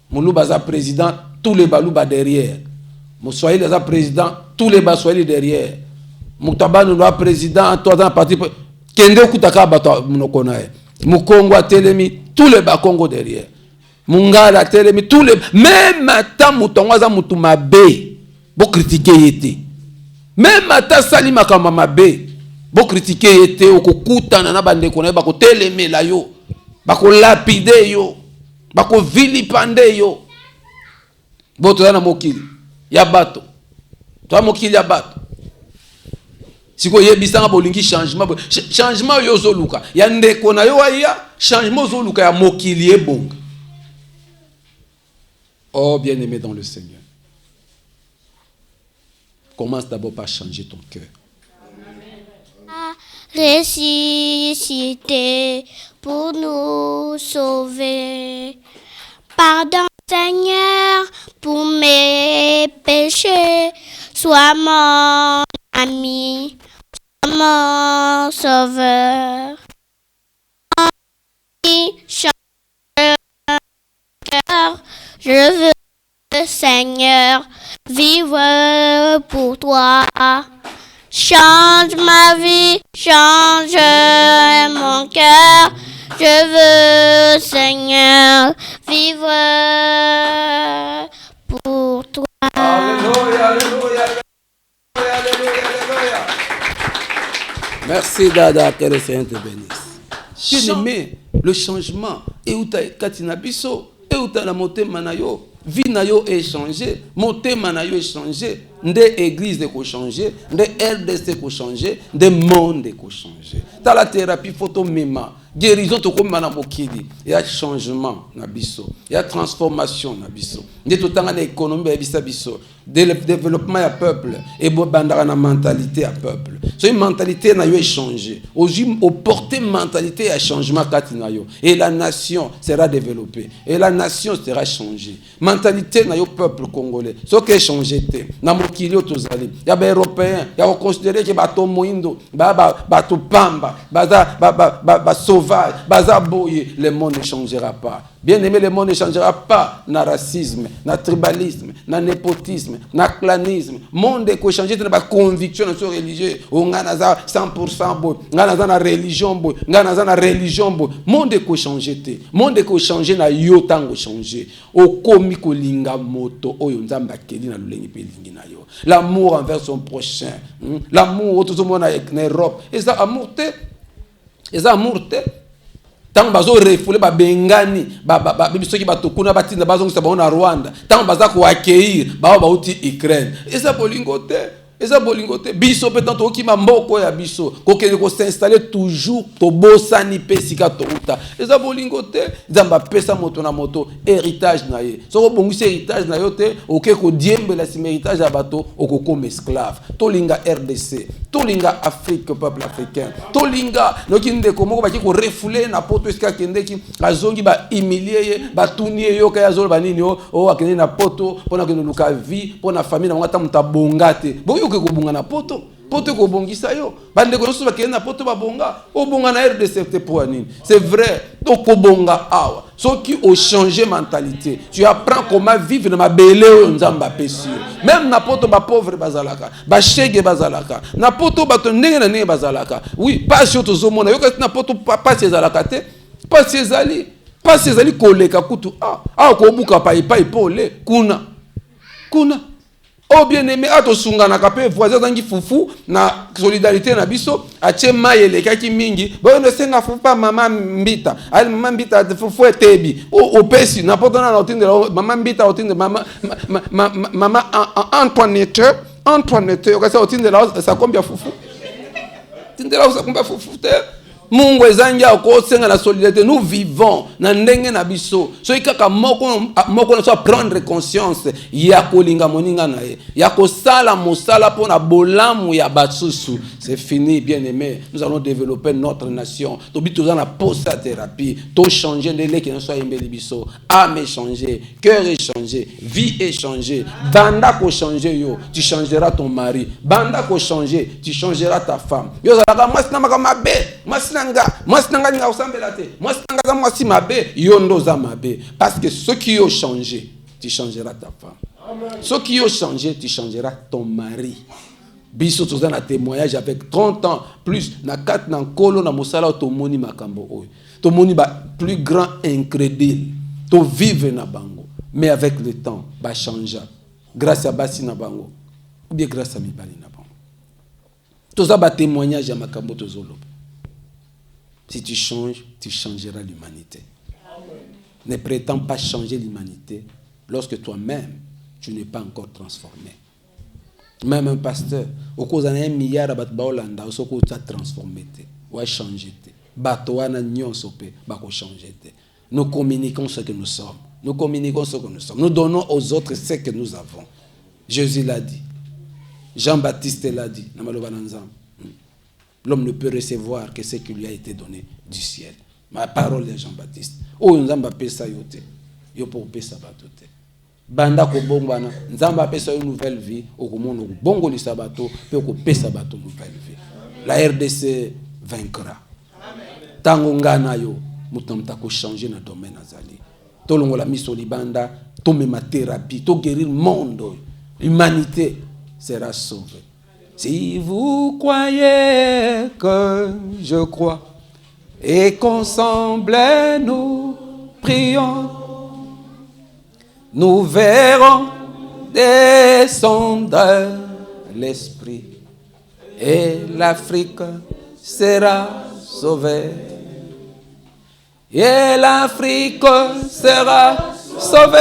Mouloubaza président, tous les balouba derrière, Moussoaïl est président, tous les bassoaïl derrière. Moutabano le président, toi dans le parti. Kende Koutaka Bato Monokonae. Moukongo Telemi, tous les Bakongo derrière. Mungala Telemi, tous les. Même Mata Moutongaza Moutumabe. Bo critiquer yete. Même Mata Salima Kamamabe. Bo critiquer yete. Okukuta Nana Bande Kone. Bako Telemi la yo. Bako lapide yo. Bako vilipande yo. Bo to na mokili. Yabato. Toi mokili Yabato. Si vous avez un changement, changement yozoluka. Ya ndeko na yo ya changement yozoluka ya mokili bon. Oh bien-aimé dans le Seigneur. Commence d'abord par changer ton cœur. Ressuscité pour nous sauver. Pardon Seigneur pour mes péchés. Sois mon ami, mon sauveur. Change le cœur, je veux, Seigneur, vivre pour toi. Change ma vie, change mon cœur. Je veux, Seigneur, vivre pour toi. Alléluia, alléluia, alléluia, alléluia. Merci Dada, que le Seigneur te bénisse. Bien-aimé, le changement, et où tu as Katina Bisso, et où tu as la montée manayo, vie nayo est changé, montée manayo est changé. des églises de changer, des RDC de changer, des mondes de changer. Dans la thérapie photo-méma, guérison to comme na mokili, il y a changement na biso, il y a transformation na biso. Ndé to tanga na économie ya bisa biso, développement ya peuple et bandara na mentalité ya peuple. So une mentalité na yo changer. Au porter mentalité à changement kati na yo et la nation sera développée et la nation sera changée. Mentalité na yo peuple congolais, so que changer té na mokili tozali. Ya ba européen, ya considérer que bato moindo, bato pamba, ba sauvage, baza boye, le monde ne changera pas. Bien aimé, le monde ne changera pas na racisme, na tribalisme, na népotisme, na clanisme. Monde ko changer na ba conviction na so religieux. On a 100% boy, ngana za na religion boy, ngana za na religion boy. Monde ko changer te. Monde ko changer na yo tango changer. Okomi ko linga moto oyo nzamba keli na lulengi pe lingi na yo. L'amour envers son prochain, l'amour tout le monde en Europe. Et ça amour te. Et ça amour te. Tant bazo refoulé ba bengani ba biso ki batokuna batinda bazo ngisa ba na Rwanda tant baza ko accueillir ba uti Ukraine eza bolingote biso peut-être to ki mamboko ya biso ko kene ko s'installer toujours to bosani pesika to uta eza bolingote nzamba pesa moto na moto héritage na ye so ko bongisa héritage na yo te oke ko diembe la héritage ya bato okokoma esclave to linga RDC to linga Afrique peuple africain to linga noki ndeko moko baki ko refouler na poto eska kendeki azongi ba humilier ba tunie yo kaya zolo banini o akende na poto pona kendo luka vie pona famille na ngata mutabongate boyo ke ko bunga na poto ko bongisa yo bande ko so bakende na poto ba bonga o bonga na RDC te pour nini c'est vrai to ko bonga awa so qui ont changé mentalité tu apprends comment vivre na mabele o nzamba pesi même na poto ba pauvre bazalaka ba chege bazalaka na poto bato ndenge na ndenge bazalaka oui pas surtout zo mona yo ka na poto pas ezalaka te pas ezali koleka kutu ko buka pa ipole kuna oh bien aimé sunga na kapé voisin zangi fufu na solidarité na biso atie mayele kaki mingi boyo senga fufu pa mama mbita ali mama mbita fufu etebi o pesi na poto na otinde mama mbita otinde mama Antoinette okasa otinde la sa combien fufu tinde la sa combien fufu te Mungu ezangia ko senga la solidarité nous vivons na ndenge na biso so ikaka moko na so prendre conscience ya kolinga moninga na ye ya ko sala mosala pona bolamu ya basusu c'est fini bien aimé nous allons développer notre nation to bito za na post thérapie to changer ndele ki na so yembeli biso âme changer cœur est changé vie est changée banda ko changer yo tu changeras ton mari banda ko changer tu changeras ta femme yo zalaka masina makamabe Masnanga nga osambela te. Masnanga za mwasi mabe, yondo za mabe. Parce que ceux qui ont changé, tu changeras ta femme. Amen. Ceux qui ont changé, tu changeras ton mari. Biso toza na témoignage avec 30 ans plus na 4 na kolo na mosala to moni makambo oyo. To moni ba plus grand incrédule. To vivre na bango. Mais avec le temps, ba changer. Grâce à basi na bango. Ou bien grâce à mibali na bango. Toza ba témoignage ya makambo tozolo. Si tu changes, tu changeras l'humanité. Ne prétends pas changer l'humanité lorsque toi-même, tu n'es pas encore transformé. Même un pasteur, au cause d'un milliard de baolanda, au cause de transformé, ou à changer. Batoana nyon sope, bako changer. Nous communiquons ce que nous sommes. Nous communiquons ce que nous sommes. Nous donnons aux autres ce que nous avons. Jésus l'a dit. Jean-Baptiste l'a dit. L'homme ne peut recevoir que ce qui lui a été donné du ciel. Ma parole de Jean-Baptiste. Oh, nzamba pesa yote. Yo pour pesa batote. Banda ko bongwana, nzamba pesa une nouvelle vie, okomono bongo li sabato, pe ko pesa bato nouvelle vie. La RDC vaincra. Tango ngana yo, mutamta ko changer na domaine azali. To longola miso libanda, to mema thérapie, to guérir monde. L'humanité sera sauvée. Si vous croyez que je crois et qu'ensemble nous prions, nous verrons descendre l'Esprit et l'Afrique sera sauvée. Et l'Afrique sera sauvée.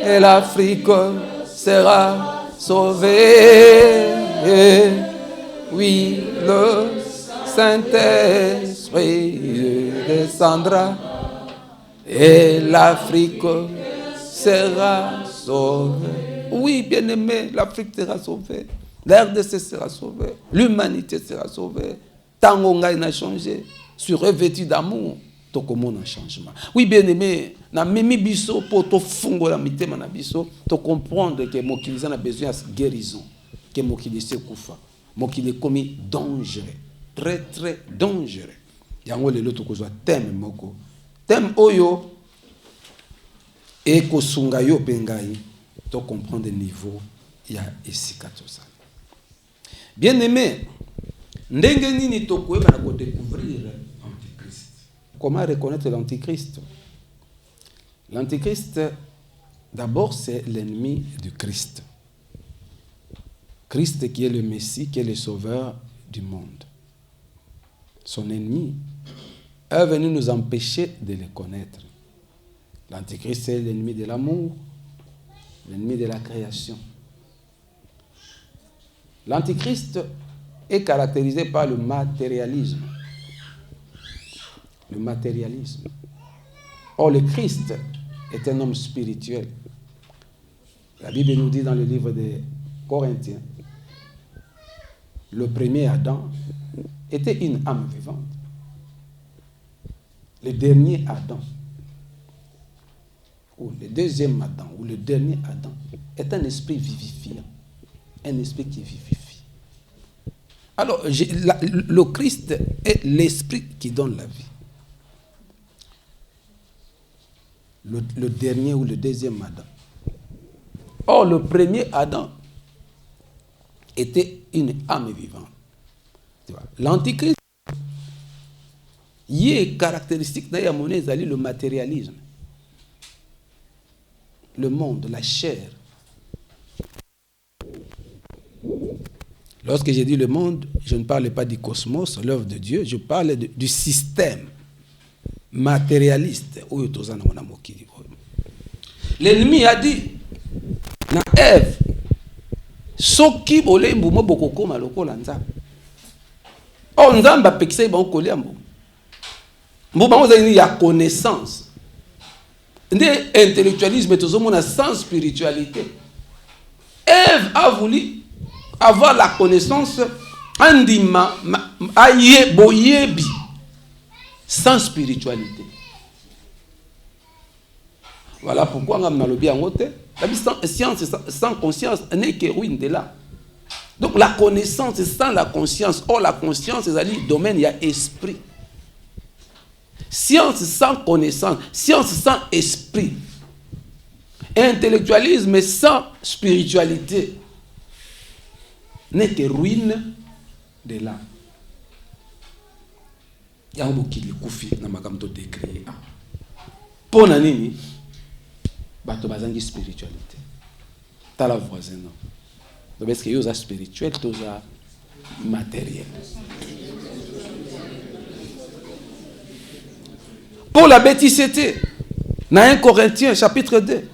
et l'Afrique sera sauvée. Oui, le Saint-Esprit descendra et l'Afrique sera sauvée. Oui, bien-aimé, l'Afrique sera sauvée. La RDC sera sauvée. L'humanité sera sauvée. Tangonga n'a changé. Sur revêtu d'amour, tout comme un changement. Oui, bien-aimé, na mimi biso pour to fungo la mitema na biso, to comprendre que mokili a besoin de guérison, que mokili se kufa, mokili komi dangereux, très très dangereux. Yango lelo to kozwa thème moko. Thème oyo et kosunga yo pengai, to comprendre le niveau ya esika to ça. Bien-aimé, ndenge nini to koyeba na ko découvrir l'Antichrist. Comment reconnaître l'Antichrist? L'Antichrist, d'abord, c'est l'ennemi du Christ. Christ qui est le Messie, qui est le sauveur du monde. Son ennemi est venu nous empêcher de le connaître. L'Antichrist, c'est l'ennemi de l'amour, l'ennemi de la création. L'Antichrist est caractérisé par le matérialisme. Le matérialisme. Or, le Christ est un homme spirituel. La Bible nous dit dans le livre des Corinthiens, le premier Adam était une âme vivante. Le dernier Adam, ou le deuxième Adam, ou le dernier Adam, est un esprit vivifiant. Un esprit qui vivifie. Alors, le Christ est l'esprit qui donne la vie. Le dernier ou le deuxième Adam. Or, le premier Adam était une âme vivante. L'Antichrist, il est caractéristique d'ailleurs le matérialisme. Le monde, la chair. Lorsque j'ai dit le monde, je ne parle pas du cosmos, l'œuvre de Dieu, je parle du système matérialiste. L'ennemi a dit, na Ève, soki bolembu mo bokokoma lokola nzambe. Oh, nzambe apekisa ba okolia mbo. Mbo ba ozali ya connaissance. Nde intellectualisme tozomona sans spiritualité. Ève a voulu avoir la connaissance andima aye boyebi sans spiritualité. Voilà pourquoi on a le bien noté. La science sans conscience n'est que ruine de là. Donc la connaissance sans la conscience. Or la conscience c'est le domaine il y a esprit. Science sans connaissance, science sans esprit. Intellectualisme sans spiritualité n'est que ruine de là. Il y a un mot qui est koufi dans ma gamme de décret. Pour nani bato bazangi spiritualité. T'as la voisin non. Donc est-ce que yosa spirituel toza matériel. Pour la bêtisité, dans 1 Corinthiens chapitre 2,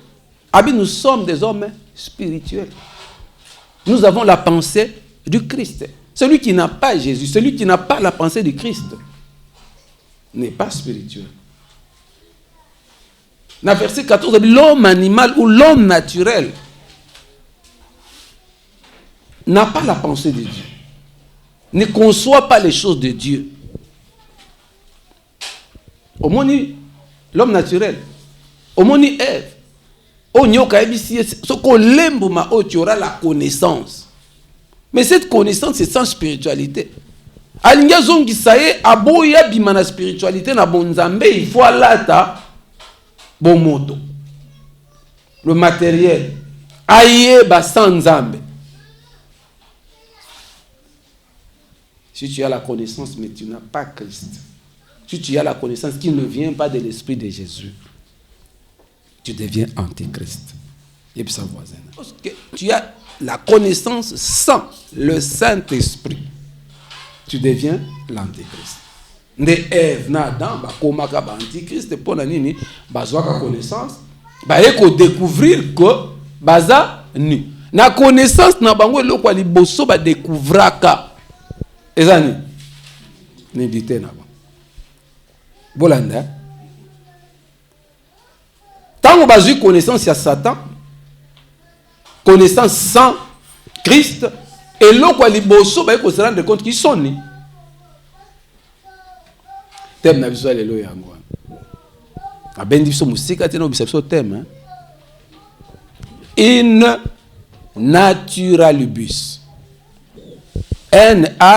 nous sommes des hommes spirituels. Nous avons la pensée du Christ. Celui qui n'a pas Jésus, celui qui n'a pas la pensée du Christ, n'est pas spirituel. Dans verset 14, l'homme animal ou l'homme naturel n'a pas la pensée de Dieu, ne conçoit pas les choses de Dieu. Au moins, l'homme naturel, au moins, Ève, tu auras la connaissance. Mais cette connaissance, c'est sans spiritualité. Alinga zongi saye aboya bimana spiritualité na bonzambe il faut alata bon moto. Le matériel aye ba sans nzambe. Si tu as la connaissance mais tu n'as pas Christ. Si tu as la connaissance qui ne vient pas de l'esprit de Jésus, tu deviens antichrist. Et puis ça voisin. Parce que tu as la connaissance sans le Saint-Esprit. Tu deviens l'antichrist. Nde Ève na Adam ba komaka ba antichrist pour na nini bazwaka connaissance bayeko découvrir que baza nu. Na connaissance na bango eloko ya liboso ba découvraka ezani nudité na bango. Bolanda tango bazui connaissance ya Satan, connaissance sans Christ, eloko ya liboso bayeko se rendre compte qu'ils sont nus. Thème na biso lelo yango abendi biso musika tena obisa biso thème in naturalibus. N-A-T-U-R-A-L-I-B-U-S.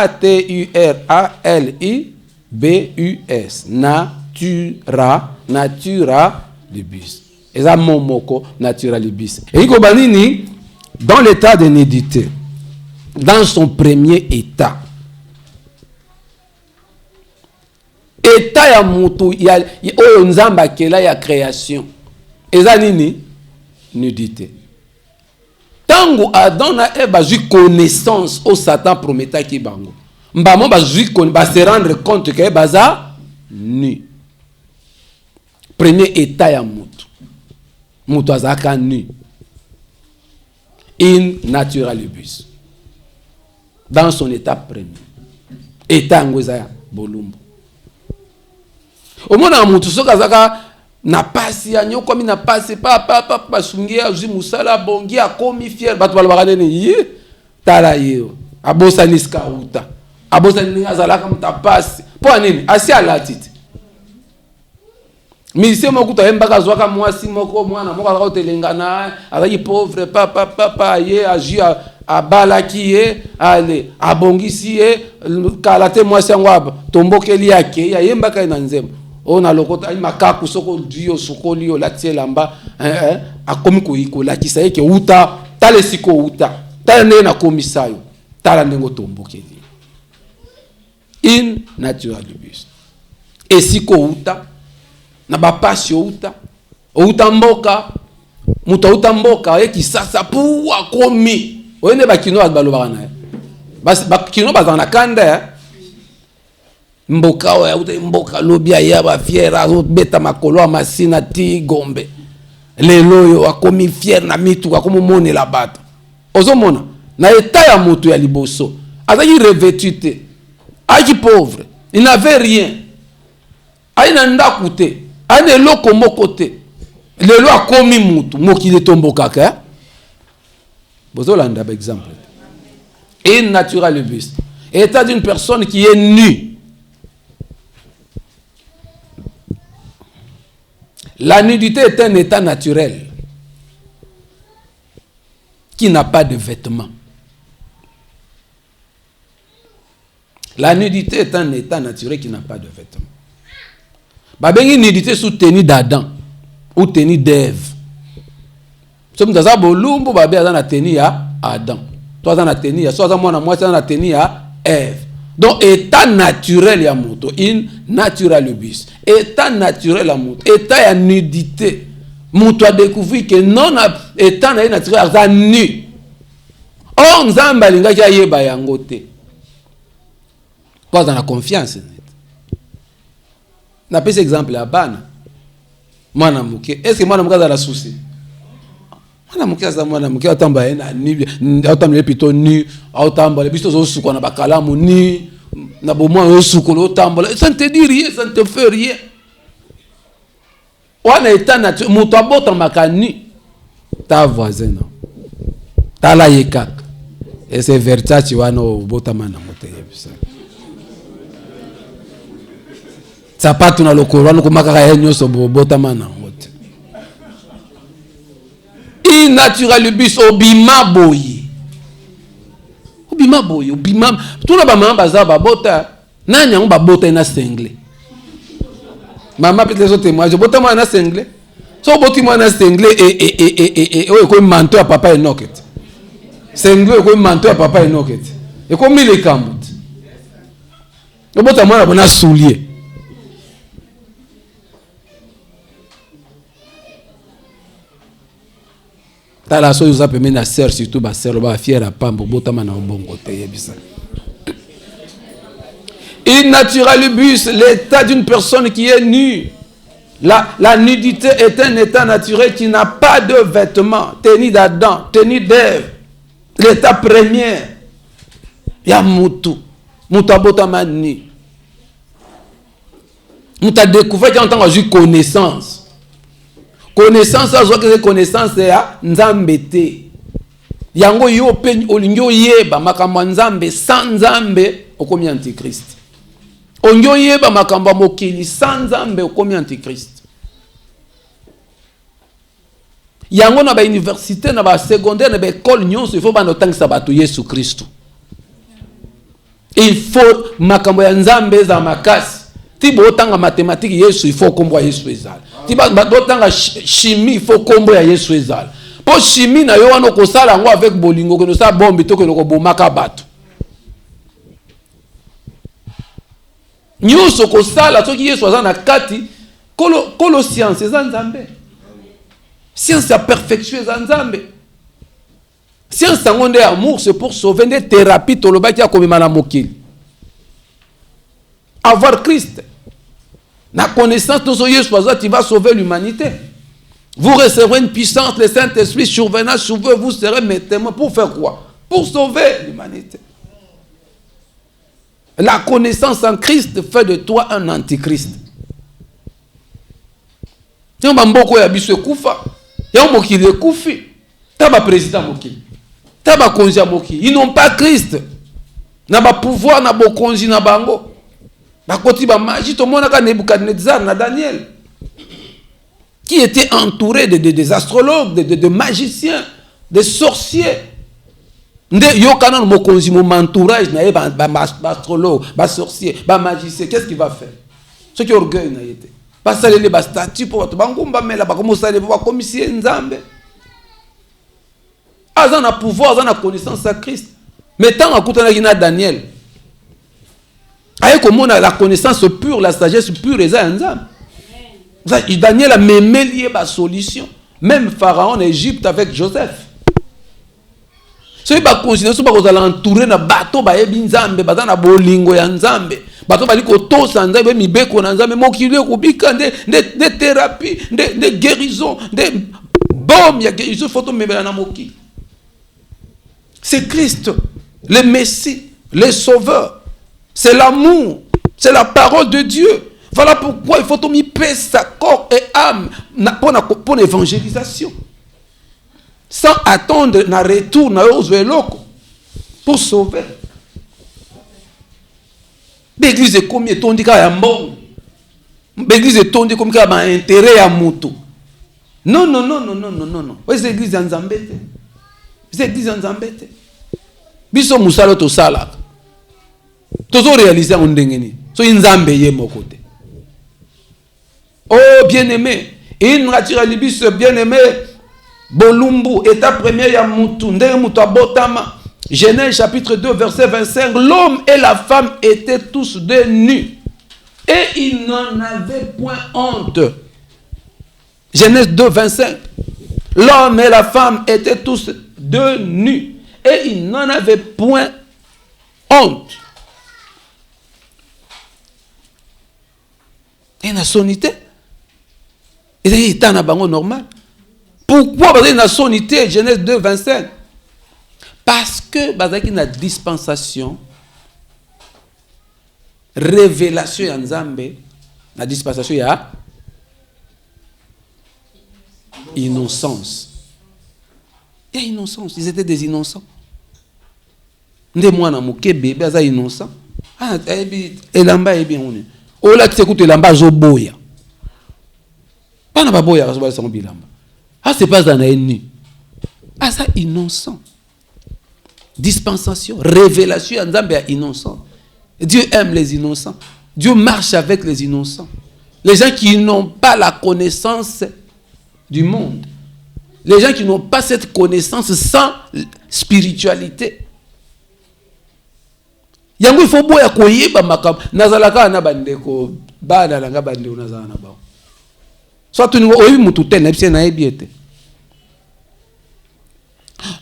Naturalibus. Eza momoko naturalibus. Et il banini dans l'état de nudité, dans son premier état. État ya mutu ya oyo nzamba kela ya création. Eza nini? Nudité. Tango Adam na Eva eu connaissance au Satan prometa ki bango. Mbamo ba se rendre compte que baza nu. Premier état ya mutu. Mutu azaka nu. In naturalibus. Dans son état premier. État ngoza ya bolumbu. Omona mutu soka azaka na pasi ya nyokomi na pasi pa sungia uzi musala bongi akomi fier bato balobaka nini ye tala yeo abosa niska uta abosa ninga azalaka muta pasi po nini asi alatiti mise moko to embaka zwaka mwasi moko mwana moko azaka telengana azaki pauvre pa ye agi abalaki ye ale abongisi ye kala te mwasi yango tombokeli yake ya yembaka na nzembo. On a lokota makaku soko dio sokoli yo latielamba akomi ko la kisaye ke uta tale siko uta tale na komisayo tala ndengo tombokeli in naturalibus. Et siko uta na ba pasio uta mboka muta uta mboka e kisasa pu akomi oyene bakino balobaka na bas bakino bazana kanda mboka ya mboka lobia ya ba fiera beta makolo masina ti gombe lelo yo akomi fier na mitu akomo mone la bato ozomona na état ya moto ya liboso azaki revêtuité aki pauvre il n'avait rien aina ndaku te ane loko moko te lelo akomi mutu mokili tombokaka bozolanda ba exemple et naturalibus état d'une personne qui est nue. La nudité est un état naturel qui n'a pas de vêtements. La nudité est un état naturel qui n'a pas de vêtements. Babengi nudité sous tenue d'Adam ou tenue d'Ève. Somme daza bolumbu babe azana tenue ya Adam. Toi azana tenue ya soit mwana mwasi azana tenue ya Ève. Donc, état naturel ya moto, in naturalibus. État naturel ya moto, état ya nudité. Moto a découvert que non état naturel ya nu. Or, nzamba lingaki ayeba yango te. Quoi dans la confiance. Na pese exemple ya bana. Mwana muke, est-ce que mwana muke za la souci? Mwana muke za mwana muke atamba ena ni atamba plutôt nu, atamba le biso zo suko na bakalamu ni na bomwa yo suko lo tamba, ça ne te dit rien, ça ne te fait rien. Wana état naturel, muto abota makani ta voisin non. Ta la yekak. Et c'est Versace wana obota mana mote yebisa. Sapatu na lokolo wana kumakaka yenyo so bota mana mote. Naturalibus obima boye. Obima boye, obima. Tout le monde baza babota. Nani yango babota ina sengle. Mama peut les autres témoins, je bota moi na sengle. So boti moi na sengle et ko manto ya papa enoket. Sengle ko manto ya papa enoket. Et ko mile kamut. Obota moi na bona soulier. Tala so yuza peme na sœur surtout ba sœur ba fière pambo botama na mbongo te yebisa. In naturalibus, l'état d'une personne qui est nue. La nudité est un état naturel qui n'a pas de vêtements. Tenue d'Adam, tenue d'Ève. L'état premier. Il y a Moutou. Moutabotama nu. Mouta découvert qu'il y a en tant que connaissance. Connaissance, ça veut connaissance, c'est Nzambete. Yango yo pe olingo yeba makambo Nzambe sans Nzambe okomi antichrist. Onyo yeba makambo mokili sans Nzambe okomi antichrist. Yango na ba université na ba secondaire na ba école nyonso il faut ba notangisa bato Yesu Kristo. Il faut makambo ya Nzambe za makasi. Ti botanga mathématique Yesu il faut kombo ya Yesu ezala. Ti botanga chimie il faut kombo ya Yesu ezala. Po chimie na yo wana kosala ngo avec bolingo que no sa bombe to que no ko bomaka bato. Nyuso kosala soki Yesu azana kati kolo science eza Nzambe. Science ya perfection eza Nzambe. Science ngonde amour c'est pour sauver des thérapies tolobaki ya komema na mokili. Avoir Christ. La connaissance de ce Yesu tu vas sauver l'humanité. Vous recevrez une puissance, le Saint-Esprit survenant sur vous, vous serez mes témoins. Pour faire quoi? Pour sauver l'humanité. La connaissance en Christ fait de toi un antichrist. Si on a beaucoup de koufa, il y a un mokili koufi. Taba président mokili. Taba konzi mokili. Ils n'ont pas Christ. N'a pas pouvoir, n'a pas konzi na bango. Ba koti ba magie to mona ka Nebuchadnezzar na Daniel. Qui était entouré des astrologues, de magiciens, des sorciers. Nde yo kanan mokonzi mon entourage na ba astrologue, ba sorcier, ba magicien, qu'est-ce qu'il va faire? Ce qui orgueil na été. Pas salele ba statue pour to bangumba mela ba komo salele ba commissaire Nzambe. Azana pouvoir, azana connaissance à Christ. Mais tant akutana kina Daniel. Aye komona la connaissance pure, la sagesse pure eza Nzambe. Daniel a même lié la solution. Même Pharaon en Égypte avec Joseph. Ce ba considérer ba ko entouré na bateau ba yebi Nzambe ba na bolingo ya Nzambe. Bateau ba liko to sa Nzambe mi beko na Nzambe mokili ko bika de thérapie, de guérison, de baume ya guérison photo mebela na moki. C'est Christ, le Messie, le Sauveur. C'est l'amour, c'est la parole de Dieu. Voilà pourquoi il faut tout paix sa corps et âme pour l'évangélisation. Sans attendre un retour pour sauver. L'église est comme étonné qu'il y a un bon. L'église est étonné comme il y a un intérêt à moto. Non. Oui, c'est l'église en Zambete. C'est l'église en Zambete. Biso musalo to sala. Tozo réaliser on dengeni. So inzambe ye mokote. Oh bien-aimé, il natira libis bien-aimé, Bolumbu, état premier ya mutu, ndenge mutu abotama. Genèse chapitre 2 verset 25, l'homme et la femme étaient tous deux nus et ils n'en avaient point honte. Genèse 2 25, l'homme et la femme étaient tous deux nus et ils n'en avaient point honte. Et la sonité. Et il est normal. Pourquoi parce qu'il y a une sonité, Genèse 2, 25? Parce que il y a une dispensation, révélation en Nzambe, la dispensation il y a innocence. Il y a innocence, ils étaient des innocents. Nde mwana moke bébé aza innocent. Ah, elamba ebi on. O la tsekoute elamba zo boya. Pas na baboya zo ba son bilamba. Ah, c'est pas un ennemi. Ah, ça innocent. Dispensation, révélation, Nzambe est innocent. Dieu aime les innocents. Dieu marche avec les innocents. Les gens qui n'ont pas la connaissance du monde. Les gens qui n'ont pas cette connaissance sans spiritualité. Yango il faut boya koyeba makam nazalaka na bandeko bana langa bandeko nazala na ba. Soit tu oyi mutu te na bise na ebiete.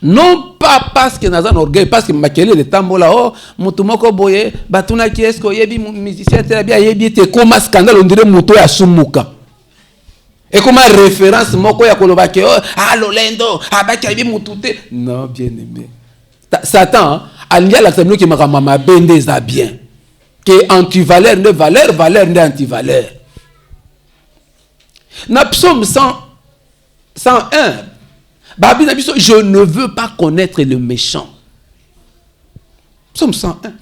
Non pas parce que nazan orgueil, parce que makele le tambola oh mutu moko boye batuna ki esko yebi musicien te bien yebi te comme scandale on dirait mutu ya sumuka. Et comme référence, moko ya kolobake, ah lolendo, ah bakabi mutute. Non, bien aimé. Satan, alia la termino qui m'a mama bende za bien. Que anti-valeur ne valeur, valeur ne anti-valeur. Na psaume 101. Babi na biso, je ne veux pas connaître le méchant. Psaume 101.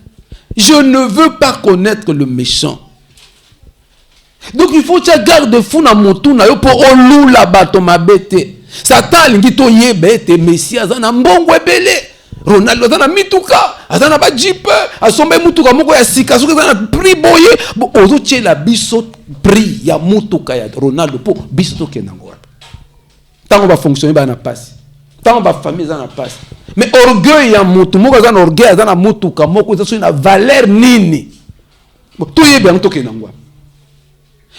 Je ne veux pas connaître le méchant. Donc il faut que tu gardes fou na motu na yo pour olula bato mabete. Satan lingi to yebete Messie azana mbongo ebele. Ronaldo azana mituka, azana ba jeep, asombe mutuka moko ya sika, soki azana prix boye, ozo tchela biso prix ya mutuka ya Ronaldo po biso to kenango. Tango ba fonctionner ba na passe. Tango ba famille za na passe. Mais orgueil ya mutu moko azana orgueil azana mutuka moko zo na valeur nini. To yebe to kenango.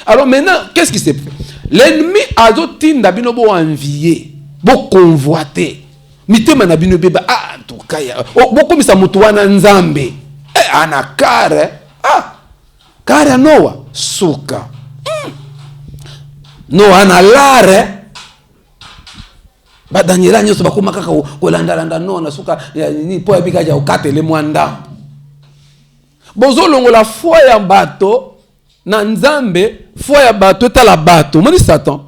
Alors maintenant, qu'est-ce qui s'est fait? L'ennemi a zotinda bino bo envier, bo convoiter. Mitema na bino beba ah to kaya. Boko misa mutu wana nzambe. Ana kare. Kare Noah suka. Noah na lare. Ba Daniela nyoso bakoma kaka ko landa Noah na suka ni po ebika ja okatele mwanda. Bozo longo la foi ya bato. Na nzambe foi ya bato etala bato moni Satan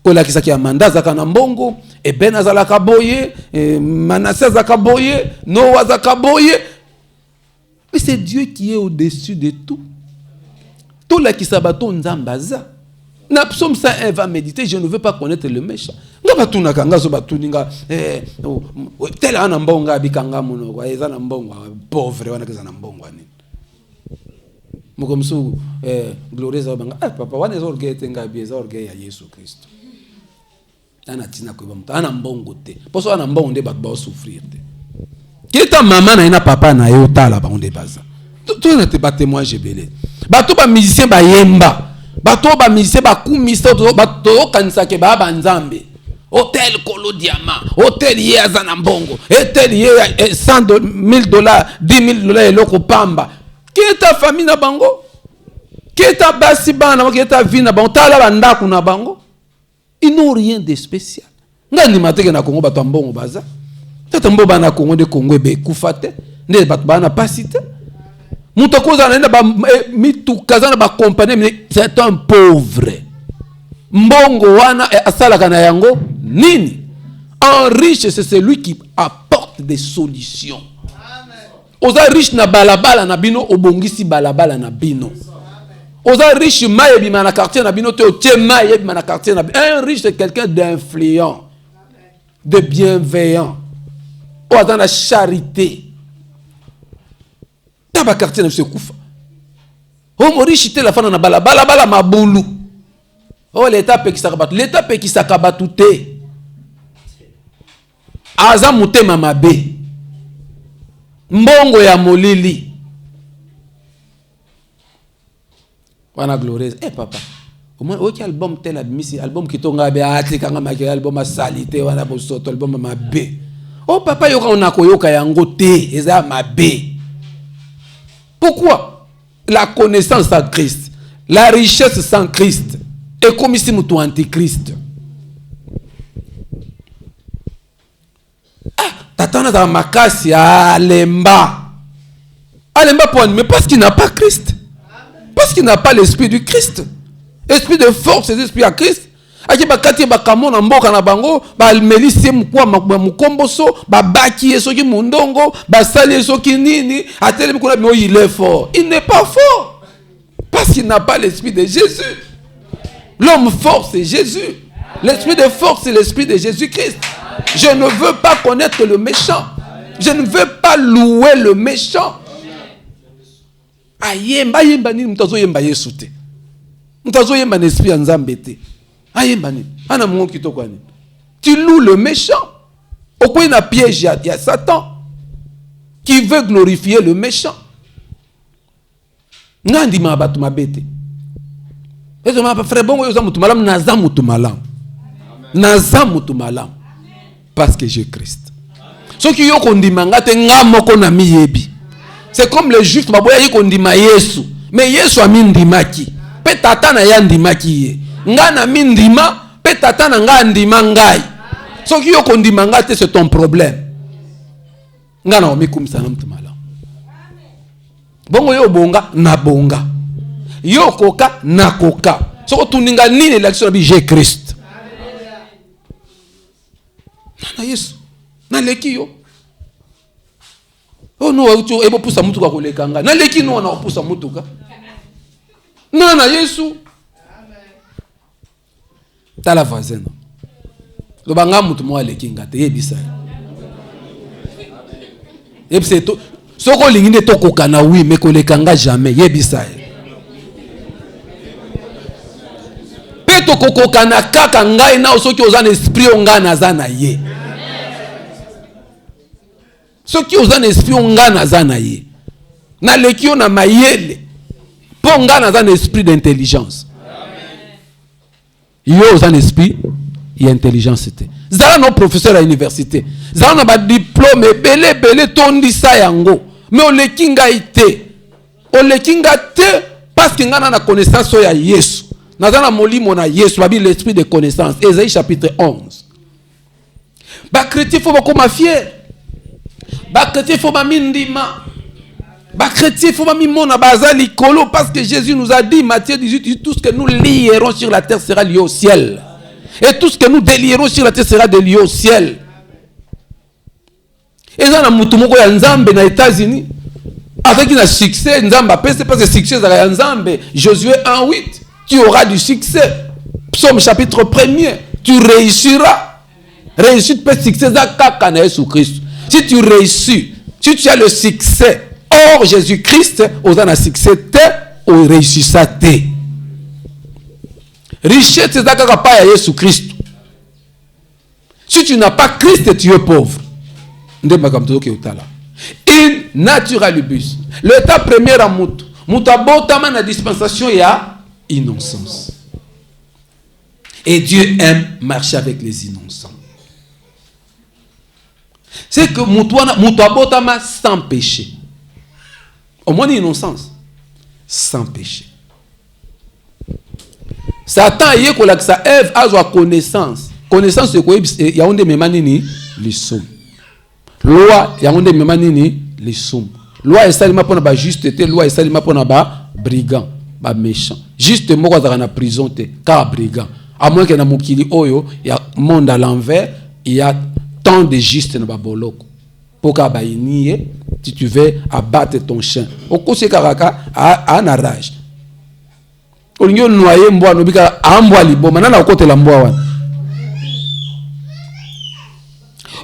kola kisaki ya manda zaka na mbongo Eben azalaka boye Manassé azalaka boye Noah azalaka boye. Mais c'est Dieu qui est au-dessus de tout. Tout la qui sabato nzambaza. Na psaume 101 va méditer, je ne veux pas connaître le méchant. Nga batuna kanga so batuninga tel ana mbongo abikanga muno kwa eza na mbongo pauvre wana keza na mbongo ani. Mokomsu glorieuse banga papa wana ezo orgueil tenga bieza orgueil ya Yesu Kristo. Ana tina ko ba mutana mbongo te. Poso ana mbongo nde bato ba souffrir te. Kita mama na ina papa na yo tala ba onde baza. Tu ne te pas témoin jebele. Bato ba musicien ba yemba. Bato ba musicien ba kumisa bato kanisa ke ba nzambe. Hôtel Kolo Diamant, hôtel ye azana mbongo, hôtel ye $100,000, $10,000 eloko pamba. Qui est ta famille na bango? Qui est ta basi bana, qui est ta vie na bango? Tala banda kuna bango. Ils n'ont rien de spécial. Ngani mateke na Congo bato mbongo baza. Tata mbo bana Congo de Congo be kufate, ne bato bana pasite. Muto koza na ba mitu kazana ba compagnie, c'est un pauvre. Mbongo wana asalaka na yango nini? Un riche c'est celui qui apporte des solutions. Oza riche na balabala na bino obongisi balabala na bino. Oza riche mayebi na quartier na bino te otie mayebi na quartier na bino. Un riche c'est quelqu'un d'influent, de bienveillant. Oza na charité. Taba quartier na se kufa. Homo riche te la fana na balabala mabulu. Oh l'état pe qui sakabatu te. Aza mutema mabe. Mbongo ya molili. Wana glorieuse. Papa. Au moins ok album tel admisi album qui tonga be ati kanga maki album salité wana bosoto album mabe. Oh papa yoka onako yoka yango te eza mabe. Pourquoi? La connaissance sans Christ, la richesse sans Christ est comme si mutu antichrist. Tatana za makasi alemba. Alemba pour mais parce qu'il n'a pas Christ. Parce qu'il n'a pas l'esprit du Christ. Esprit de force, esprit à Christ. Aki bakati bakamo na mboka na bango, ba melisi mukwa mukomboso, ba baki esoki mundongo, ba sali esoki nini, atele mukuna mais il est fort. Il n'est pas fort. Parce qu'il n'a pas l'esprit de Jésus. L'homme fort c'est Jésus. L'esprit de force c'est l'esprit de Jésus-Christ. Je ne veux pas connaître le méchant. Je ne veux pas louer le méchant. Ayemba yemba ni mtazo yemba Yesu te. Mtazo yemba n'esprit ya Nzambe te. Ayemba ni. Ana mungu kitoko ani. Tu loues le méchant. Okwe na piège ya Satan qui veut glorifier le méchant. Ngandi ma batu mabete. Ezo ma frère bongo yoza mutu malam naza mutu malam. Naza mutu malam. Parce que j'ai Christ. Ce qui yo kondimanga te ngamoko na miyebi. C'est comme les juifs baboya yi kondima Yesu. Mais Yesu a mindimaki. Pe tata na ya ndimaki ye. Nga na mindima pe tata na nga ndima ngai. Soki yo kondima nga te, c'est ton problème. Nga na omikumisa na mtu malamu. Bongo yo bonga na bonga. Yo koka na koka. Soko tuninga nini l'action bi Jésus Christ. Na Yesu. Na leki yo. Oh no, ebo pusa mutu kwa kolekanga. Na leki no na pusa mutu ka. Na Yesu. Tala voisin. Lobanga mutu mo leki ngate yebisa. Yebisa to soko lingine to kokana oui mais kolekanga jamais yebisa. Peto kokokana kaka ngai na soki ozana esprit ongana zana ye. Soki ozana esprit ongana zana ye. Na lekio na mayele. Po ngana zana esprit d'intelligence. Yo ozana esprit et intelligence te. Zala no professeur à l'université. Zala na ba diplôme belé tondi sa yango. Mais o lekinga ite. O lekinga te parce que ngana na connaissance ya Yesu. Nazana molimo na Yesu babi l'esprit de connaissance. Ésaïe chapitre 11. Ba chrétien faut bakoma fier. Ba chrétien faut ba mindima. Ba chrétien faut ba mimona bazali kolo parce que Jésus nous a dit Matthieu 18 tout ce que nous lierons sur la terre sera lié au ciel. Et tout ce que nous délierons sur la terre sera délié au ciel. Et ça na mutu moko ya Nzambe na États-Unis avec un succès Nzamba c'est parce que succès za Nzambe Josué 1:8 tu auras du succès. Psaume chapitre 1er, tu réussiras. Réussite peut succès za kaka na Jésus Christ. Si tu réussis, si tu as le succès hors Jésus-Christ, ozana na succès te ou réussissa te. Richesse c'est ça kaka pa ya Jésus Christ. Si tu n'as pas Christ, tu es pauvre. In naturalibus. L'état premier à mutu. Mutu abotama na dispensation ya innocence. Et Dieu aime marcher avec les innocents. C'est que mutu abotama sans péché. Au moins innocence. Sans péché. Satan yé kolakisa Ève a sa connaissance. Connaissance de quoi il y a un des mémanini les sommes. Loi il y a un des mémanini les sommes. Loi est salima pour na justeté, loi est salima pour na brigand, ba méchant. Juste moko za na prison te car brigand. À moins que na mokili oyo il y a monde à l'envers, il y a tant de justes na ba boloko. Pour ka ba inie, si tu veux abattre ton chien. Okose karaka a na rage. Olingo noyer mbwa no bika ambwa liboma na kote la mbwa wana.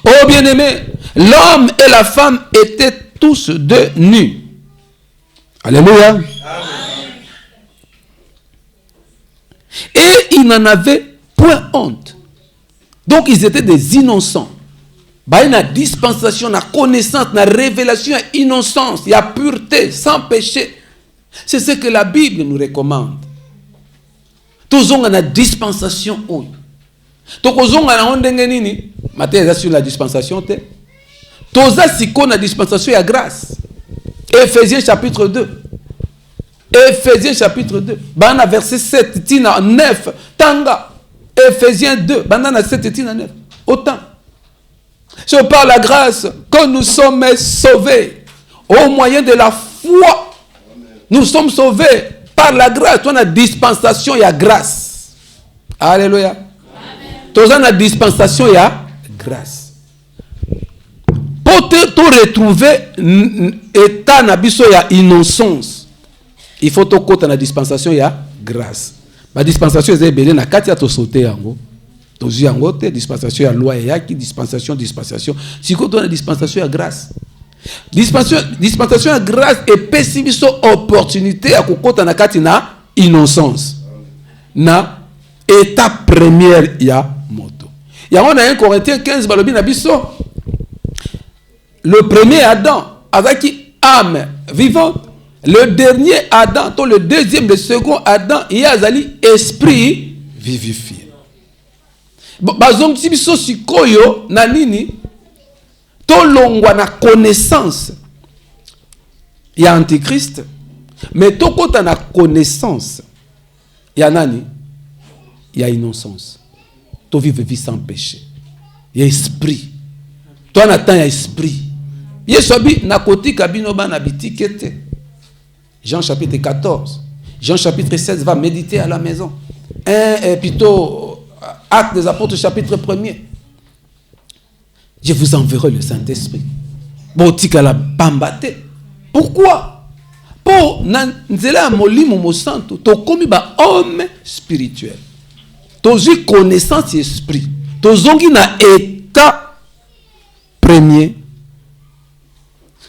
Oh bien-aimé, l'homme et la femme étaient tous deux nus. Alléluia. Amen. Et ils n'en avaient point honte. Donc ils étaient des innocents. Il y a une dispensation, une connaissance, une révélation, une innocence, il y a pureté, sans péché. C'est ce que la Bible nous recommande. Tous ont une dispensation. Donc tous ont une Matthieu sur la dispensation. Tous ont une dispensation à grâce. Éphésiens chapitre 2. Éphésiens chapitre 2. Bana verset 7 tina 9. Tanga. Éphésiens 2. Bana 7 tina 9. Autant. C'est par la grâce que nous sommes sauvés. Au moyen de la foi. Nous sommes sauvés par la grâce. On a dispensation et à grâce. Alléluia. Tous on a dispensation et à grâce. Pour te retrouver état nabiso ya innocence, il faut to kota na dispensation ya grâce. La dispensation est belé na kati ya to sauter yango. To zi yango te dispensation ya loi ya ki dispensation. Si ko to na dispensation ya grâce. Dispensation ya grâce et pessibiso opportunité à kokota na kati na innocence. Na étape première ya moto. Ya on a 1 Corinthiens 15 balobi na biso. Le premier Adam avec âme vivante, le dernier Adam, le deuxième, le second Adam, il y a zali esprit vivifié. Bazong sibiso sikoyo na nini to longwa na connaissance il y a antichrist mais to kota na connaissance il y a nani il y a innocence tu vives vie sans péché. Il y a esprit. Toi, Nathan, il y a esprit. Il y a sobi nakoti kabino ba nabiti kete. Jean chapitre 14. Jean chapitre 16 va méditer à la maison. Plutôt Actes des Apôtres chapitre 1er. Je vous enverrai le Saint-Esprit. Botika la bambate. Pourquoi? Pour nzela molimo mo santo to komi ba homme spirituel. Tozi connaissance esprit. Tozongi na état premier.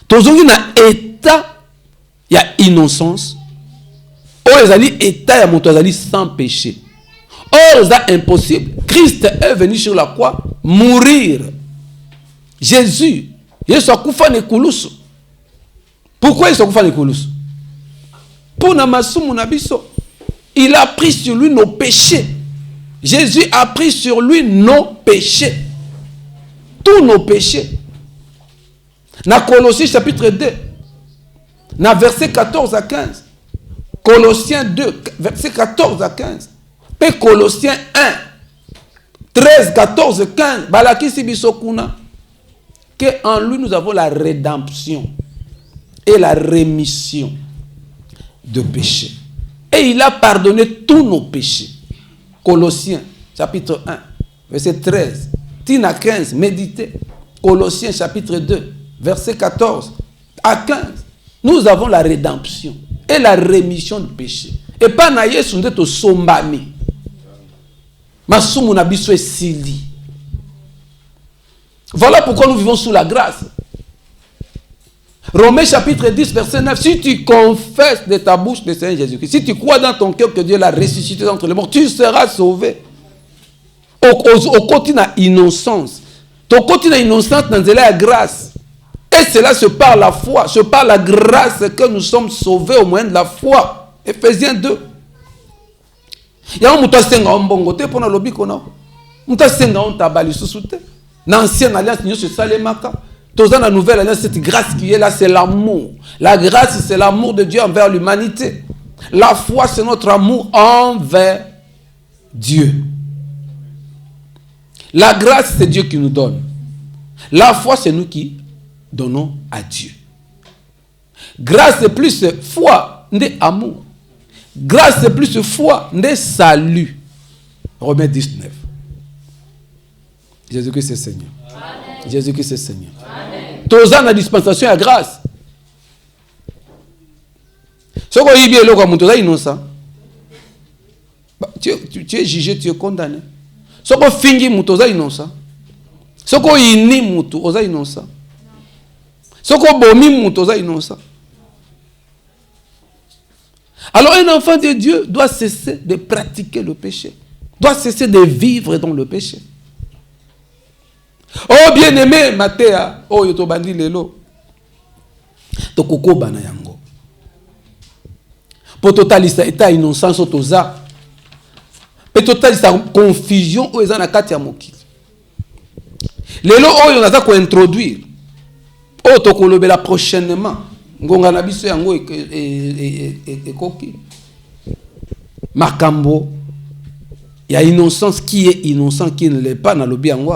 Tozongi na état ya innocence. Or ezali état ya moto ezali sans péché. Or c'est impossible. Christ est venu sur la croix mourir. Jésus, Yesu akufa ne kulusu. Pourquoi Yesu akufa ne kulusu? Pour na masumu na biso. Il a pris sur lui nos péchés. Jésus a pris sur lui nos péchés. Tous nos péchés. Dans Colossiens chapitre 2, dans verset 14 à 15. Colossiens 2, verset 14 à 15. Puis Colossiens 1, 13, 14, 15. Balakisi bisokuna. Que en lui nous avons la rédemption et la rémission de péchés. Et il a pardonné tous nos péchés. Colossiens chapitre 1, verset 13. Tina 15, méditez. Colossiens chapitre 2, verset 14 à 15. Nous avons la rédemption et la rémission de péché. Et pas na yesu ndeto sombami. Masumu na biso esili. Voilà pourquoi nous vivons sous la grâce. Romains chapitre 10, verset 9. Si tu confesses de ta bouche le Seigneur Jésus-Christ, si tu crois dans ton cœur que Dieu l'a ressuscité d'entre les morts, tu seras sauvé. Au côté de l'innocence. Ton côté de l'innocence, dans la grâce. Et cela se par la foi, se par la grâce que nous sommes sauvés au moyen de la foi. Éphésiens 2. Il y a un mouton senga en bongote pour le bikono. Mouton senga en tabali sous-souté. Dans l'ancienne alliance, nous sommes salemaka. Dans la nouvelle alliance, cette grâce qui est là, c'est l'amour. La grâce, c'est l'amour de Dieu envers l'humanité. La foi, c'est notre amour envers Dieu. La grâce, c'est Dieu qui nous donne. La foi, c'est nous qui donnons à Dieu. Grâce, c'est plus foi, n'est amour. Grâce, c'est plus foi, n'est salut. Romains 19. Jésus-Christ est Seigneur. Amen. Jésus-Christ est Seigneur. Tous ans, la dispensation à grâce. Ce qu'on y est comme tu es innocent. Tu es jugé, tu es condamné. Ce qu'on finit, tu es innocent. Ce qu'on y nie, tu es innocent. Ce qu'on bomi, tu es innocent. Alors un enfant de Dieu doit cesser de pratiquer le péché. Doit cesser de vivre dans le péché. Oh bien-aimé, Matéa, oh yotobandi lelo. Tokoko bana yango. Pour totalisa état innocence otoza. Et totalisa confusion o ezana kati ya mokili. Lelo oyo naza ko introduire. O tokolobela prochainement. Ngonga na biso yango ekoki. Makambo. Il y a innocence qui est innocent qui ne l'est pas na lobi yango.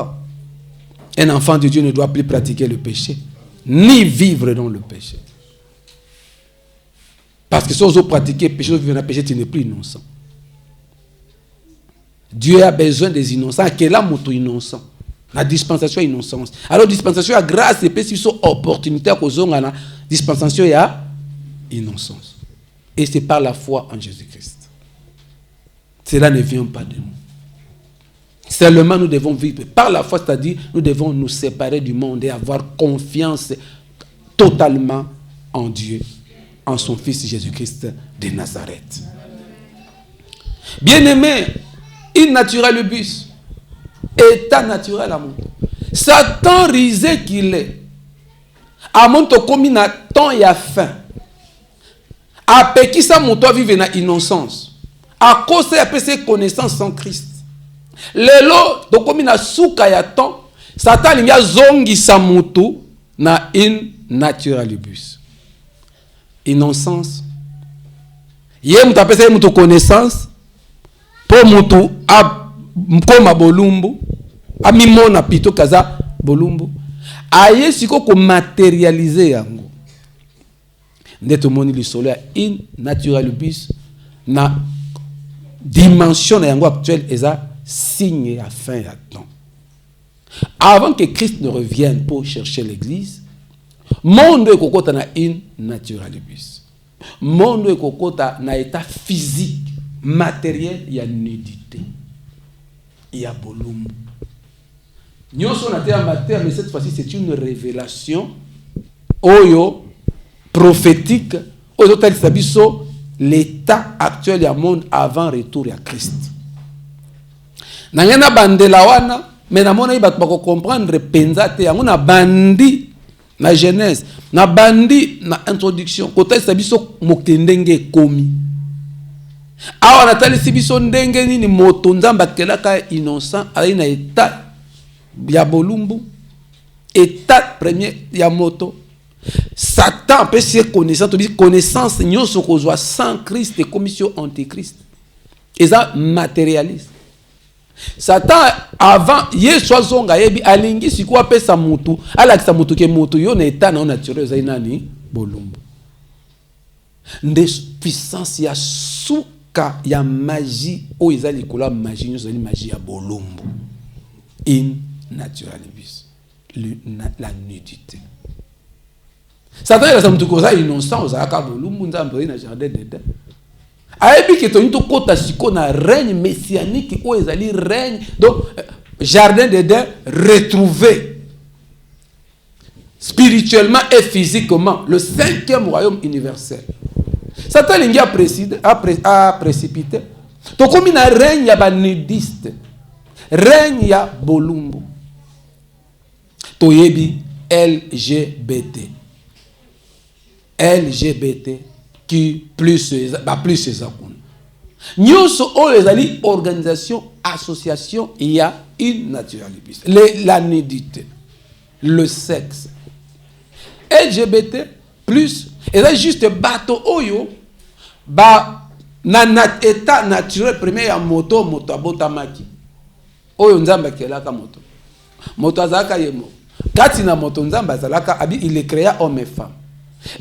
Un enfant de Dieu ne doit plus pratiquer le péché, ni vivre dans le péché. Parce que si on veut pratiquer le péché, vivre dans le péché, tu n'es plus innocent. Dieu a besoin des innocents. Quel est mon innocent? La dispensation innocence. Alors, dispensation à grâce, c'est plus une opportunité à la dispensation à innocence. Et c'est par la foi en Jésus-Christ. Cela ne vient pas de nous. Seulement nous devons vivre par la foi, c'est-à-dire nous devons nous séparer du monde et avoir confiance totalement en Dieu, en son Fils Jésus-Christ de Nazareth. Bien-aimé, innaturel bus, état naturel à mon. Satan risé qu'il est, à mon to comme na temps et à fin, à qui ça mon toi vivre na innocence, à cause de ses connaissances sans Christ. Lelo dokomi na suka ya temps Satan linga zongi sa mutu na in naturalibus. Innocence. Ye mutu apesa ye mutu connaissance. Po mutu a mkoma bolumbu, amimona pito kaza bolumbu, aye siko ko matérialiser yango. Ndeto moni li solo ya in naturalibus na dimension yango actuelle eza signe à fin à temps. Avant que Christ ne revienne pour chercher l'église, monde ekokota na in naturalibus. Monde ekokota na état physique, matériel, il y a nudité. Il y a bolumbu. Nyonso na terre mater, mais cette fois-ci c'est une révélation oyo prophétique oyo talisa biso l'état actuel du monde avant retour à Christ. Nangena bandela wana, mais na mona iba bako comprendre penza te yango na bandi na Genèse, na bandi na introduction, kota sabiso mokendenge komi. Awa na talisi biso ndenge nini moto nzamba kelaka innocent ali na état ya bolumbu, état premier ya moto. Satan peut se connaissance nyonso kozwa sans Christ et commission antichrist. Et ça matérialiste. Satan avant Yesu zonga yebi alingi siko apesa mutu, alakisa mutu ke mutu yo na état na naturel za nani bolumbu. Nde puissance ya suka ya magie o ezali kola magie nyonso ezali magie ya bolumbu. In naturalibus. La nudité. Satan il a mutu koza innocent ozaka bolumbu nzambe na jardin d'Éden. Ayebi ke to nito kota siko na règne messianique ou ezali règne donc jardin d'Éden retrouvé spirituellement et physiquement le 5e royaume universel. Satan lingi a précipité to komi na règne ya ba nudiste, règne ya bolumbu. To yebi LGBT qui plus ezakuna. Nyonso o ezali organisation, association, il y a une naturalibus. La nudité, le sexe. LGBT plus, et là juste bateau oyo, ba na état naturel premier ya moto abota maki. Oyo nzamba kelaka moto. Moto azaka yemo. Kati na moto nzamba azalaka abi il est créé homme et femme.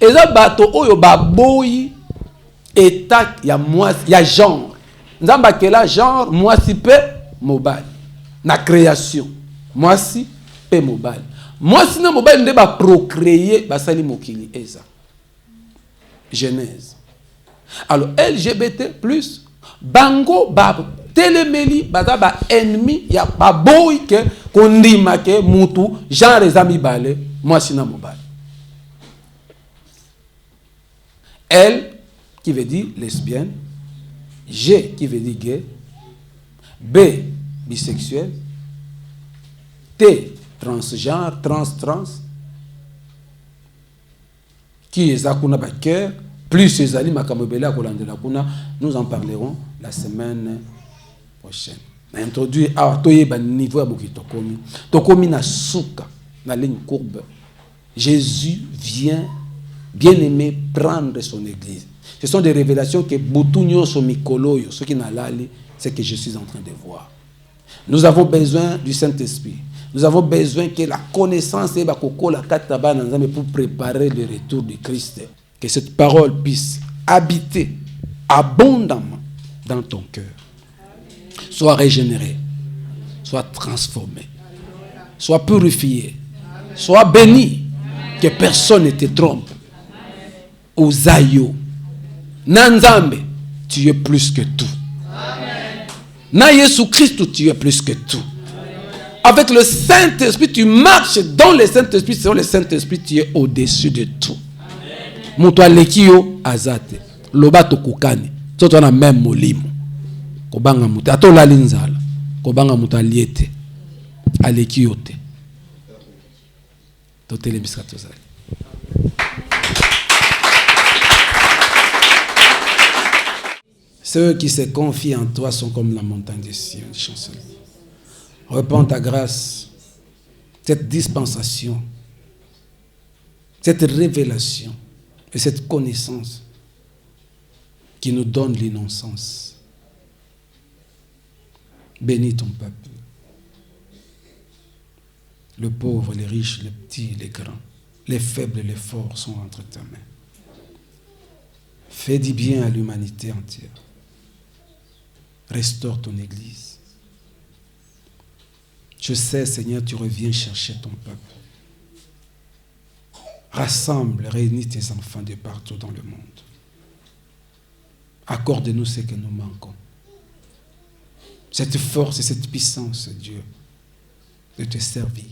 Et ça bateau oyo baboyi état ya moi ya genre. Nzamba kela genre moi si pe mobile. Na création. Moi si pe mobile. Moi si na mobile nde ba procréer basali mokili eza. Genèse. Alors LGBT plus bango ba telemeli baza ba ennemi ya baboyi ke kondima ke mutu genre ezami bale moi si na mobile. L qui veut dire lesbienne, G qui veut dire gay, B bisexuel, T transgenre, trans, qui est zakuna ba cœur, plus ezali makamobela kolandela kuna, nous en parlerons la semaine prochaine. Na introduire à toyeba niveau ya bokito komi. Tokomi na suka na ligne courbe. Jésus vient bien-aimé prendre son église. Ce sont des révélations que Boutounyo Somikoloyo, ce qui n'a l'allé, c'est que je suis en train de voir. Nous avons besoin du Saint-Esprit. Nous avons besoin que la connaissance et pour préparer le retour de Christ. Que cette parole puisse habiter abondamment dans ton cœur. Sois régénéré, sois transformé, sois purifié, sois béni, que personne ne te trompe. Ozayo, Nanzambe, tu es plus que tout. Amen. Na Jésus Christ, tu es plus que tout. Amen. Avec le Saint-Esprit, tu marches dans le Saint-Esprit. Selon le Saint-Esprit, tu es au-dessus de tout. Mutu alekio azate. Lobato kukani. Toto na même molimo. Kobanga mutu. Ato la linzala. Kobanga mutu aliete. Alekio te. Totele biskato zali. Ceux qui se confient en toi sont comme la montagne de Sion, chancelier. Répands ta grâce, cette dispensation, cette révélation et cette connaissance qui nous donne l'innocence. Bénis ton peuple. Le pauvre, les riches, les petits, les grands, les faibles et les forts sont entre tes mains. Fais du bien à l'humanité entière. Restaure ton Église. Je sais, Seigneur, tu reviens chercher ton peuple. Rassemble, réunis tes enfants de partout dans le monde. Accorde-nous ce que nous manquons. Cette force et cette puissance, Dieu, de te servir.